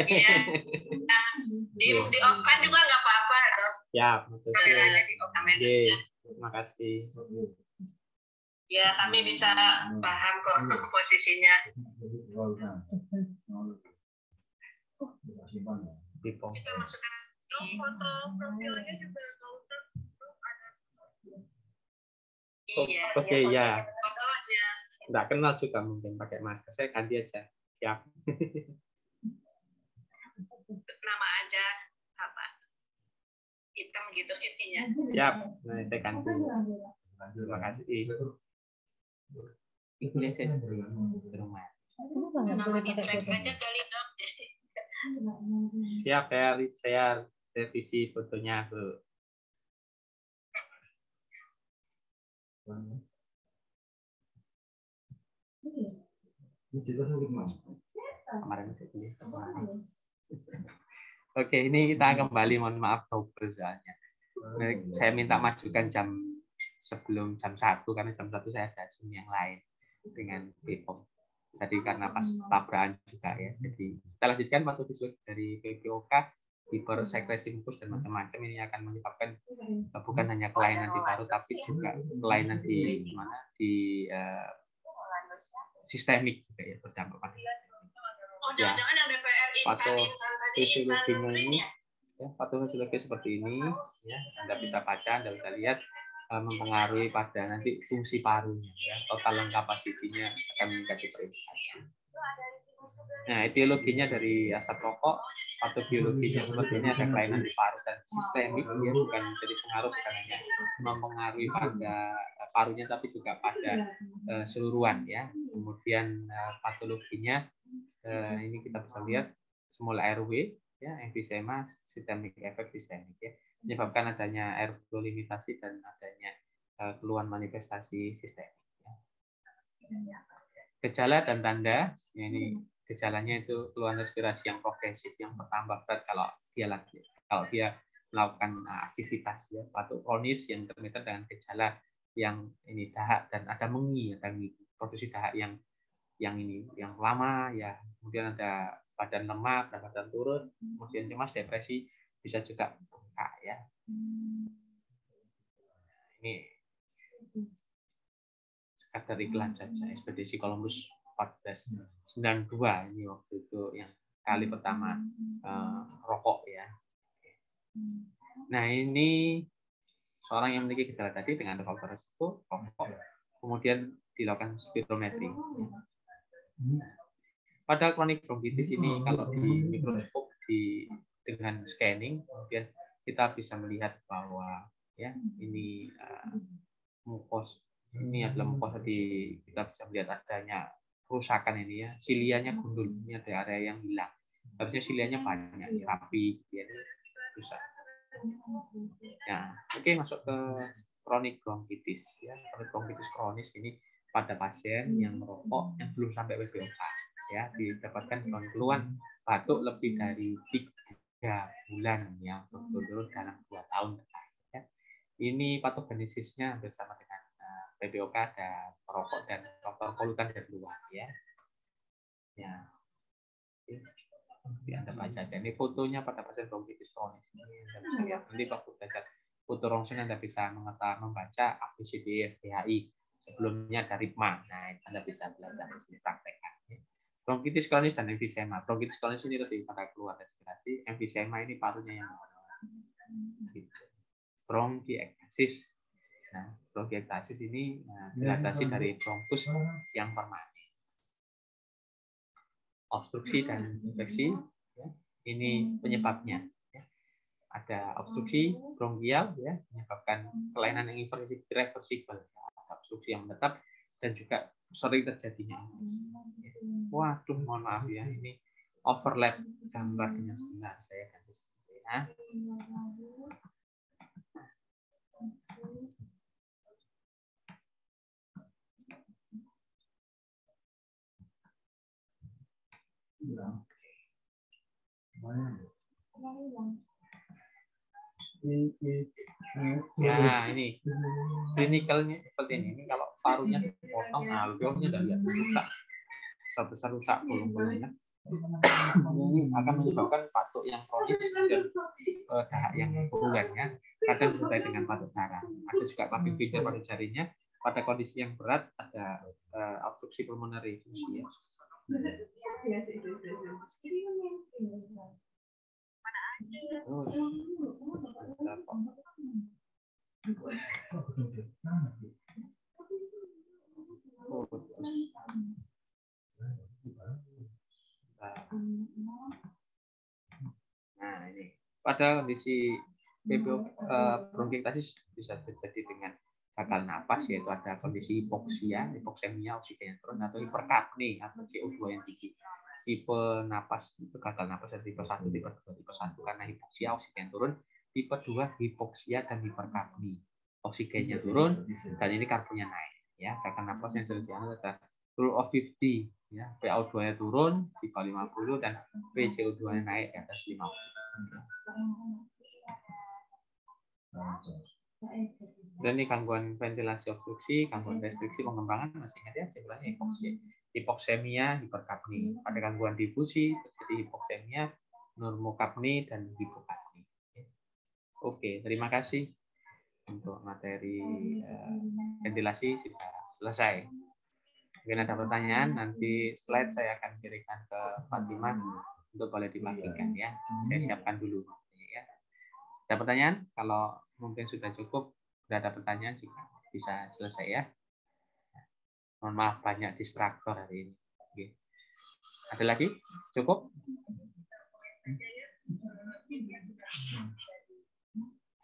Iya. Di off-kan juga nggak apa-apa, dok. Siap, betul. Di off-kan aja. Terima kasih. Ya, kami bisa paham kok posisinya. Kita masukkan foto profilnya juga mau ada. Iya. Oke, ya. Fotonya. Nggak kenal juga mungkin pakai masker. Saya ganti aja. Siap. hitam gitu intinya. Siap. Nah, saya ganti. Terima kasih. Ini saya di rumah. Nama di track aja kali dok. Siap, saya revisi fotonya ke. Oke, ini kita kembali. Mohon maaf double soalnya. Saya minta majukan sebelum jam 1 karena jam 1 saya ada Zoom yang lain dengan BPOM. Jadi karena pas tabrakan juga ya. Jadi kita lanjutkan waktu visual dari PPOK, hipersekresimkus dan macam-macam ini akan menyebabkan bukan hanya kelainan di paru tapi juga kelainan di mana di sistemik juga ya, berdampak pada ya. Patofisiologinya ini ya, patofisiologi seperti ini ya, Anda bisa baca, Anda bisa lihat mempengaruhi pada nanti fungsi parunya ya, total kapasitinya akan meningkat diperlukan. Nah, etiologinya dari asap rokok, patobiologinya seperti ini, ada kelainan di paru dan sistemik ya, bukan jadi pengaruh, bukan hanya mempengaruhi pada parunya tapi juga pada seluruhan ya. Kemudian patologinya ini kita bisa lihat small airway ya, emfisema, systemic efek sistemik ya, menyebabkan adanya airflow limitasi dan adanya keluhan manifestasi sistemik ya. Gejala dan tanda ya, ini gejalanya itu keluhan respirasi yang progresif yang bertambah berat kalau dia melakukan aktivitas ya, batuk kronis yang intermittent dengan gejala yang ini dahak dan ada mengi, ada produksi dahak yang ini yang lama ya, kemudian ada badan lemah, badan turun, kemudian cemas, depresi, bisa juga bengkak ya. Ini sekadar iklan saja, ekspedisi Columbus 1492 ini waktu itu yang kali pertama rokok ya. Nah, ini seorang yang memiliki gejala tadi dengan faktor resiko rokok, kemudian dilakukan spirometri. Pada kronik bronkitis ini kalau di mikroskop dengan scanning, kemudian kita bisa melihat bahwa ya ini mukos, ini adalah mukosa kita bisa melihat adanya kerusakan ini ya, silianya gundul, ini ada area yang hilang. Harusnya silianya banyak, rapi, ya, rusak. Nah, oke, masuk ke kronik bronkitis ya. Kronik bronkitis kronis ini pada pasien yang merokok yang belum sampai PPOK ya, didapatkan keluhan batuk lebih dari 3 bulan yang berturut-turut dalam 2 tahun terakhir ya. Ini patogenesisnya bersama dengan PPOK ada perokok dan faktor polutan dari luar ya. Ya. Anda baca aja. Ini fotonya pada pasien bronkitis kronis. Ini Anda bisa lihat. Nanti waktu belajar foto rongsen Anda bisa membaca ABCD DHI. Sebelumnya dari PMA. Nah, Anda bisa belajar di sini praktekkan. Bronkitis kronis dan emfisema. Bronkitis kronis ini lebih pada keluar respirasi. Emfisema ini parunya yang bronkiektasis. Nah, bronkiektasis ini dilatasi dari bronkus yang permanen. Obstruksi dan infeksi ya, ini penyebabnya ya. Ada obstruksi bronkial ya, menyebabkan kelainan yang irreversibel ya. Ada obstruksi yang menetap dan juga sering terjadinya infeksi. Waduh, mohon maaf ya, ini overlap gambar dengan sebenar, saya ganti seperti ya. Ya, ini klinikalnya seperti ini. Ini kalau parunya dipotong, alveolnya tidak lihat rusak, sebesar rusak bolong-bolongnya. Ini akan menyebabkan batuk yang kronis dan dahak yang berulang ya. Kadang disertai dengan batuk darah. Ada juga clumping finger pada jarinya. Pada kondisi yang berat ada obstruksi pulmonary fungsi ya. Nah, ini pada kondisi bronkiektasis bisa terjadi dengan gagal napas, yaitu ada kondisi hipoksia, hipoksemia, oksigen turun, atau hiperkapni atau CO2 yang tinggi. Tipe napas itu gagal napas ada tipe 1, tipe 2, tipe 1 karena hipoksia, oksigen turun, tipe 2 hipoksia dan hiperkapni. Oksigennya turun dan ini karbonnya naik. Ya, gagal napas yang sering dianut ada rule of 50, ya, PaO2-nya turun di bawah 50 dan PCO2-nya naik di atas 50. Dan ini gangguan ventilasi obstruksi, gangguan restriksi pengembangan, masih ingat ya, jumlahnya hipoksemia, hiperkapni. Pada gangguan difusi terjadi hipoksemia, normokapni, dan hipokapni. Oke, terima kasih untuk materi ventilasi sudah selesai. Mungkin ada pertanyaan, nanti slide saya akan kirimkan ke Fatimah untuk boleh dibagikan ya. Saya siapkan dulu. Ya. Ada pertanyaan? Kalau mungkin sudah cukup, sudah ada pertanyaan juga bisa selesai ya. Mohon maaf banyak distraktor hari ini. Oke. Ada lagi? Cukup?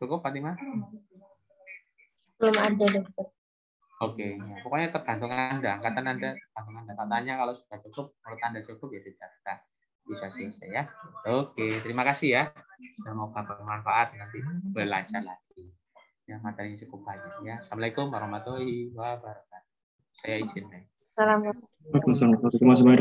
Cukup Fatimah? Belum ada, dokter. Oke, ya. Pokoknya tergantung Anda, angkatan Anda, tergantung Anda. Katanya kalau sudah cukup, menurut Anda cukup ya sudah bisa selesai ya. Oke, terima kasih ya. Semoga bermanfaat, nanti belajar lagi. Ya, materinya cukup banyak ya. Assalamualaikum warahmatullahi wabarakatuh. Saya izin. Assalamualaikum. Waalaikumsalam warahmatullahi wabarakatuh.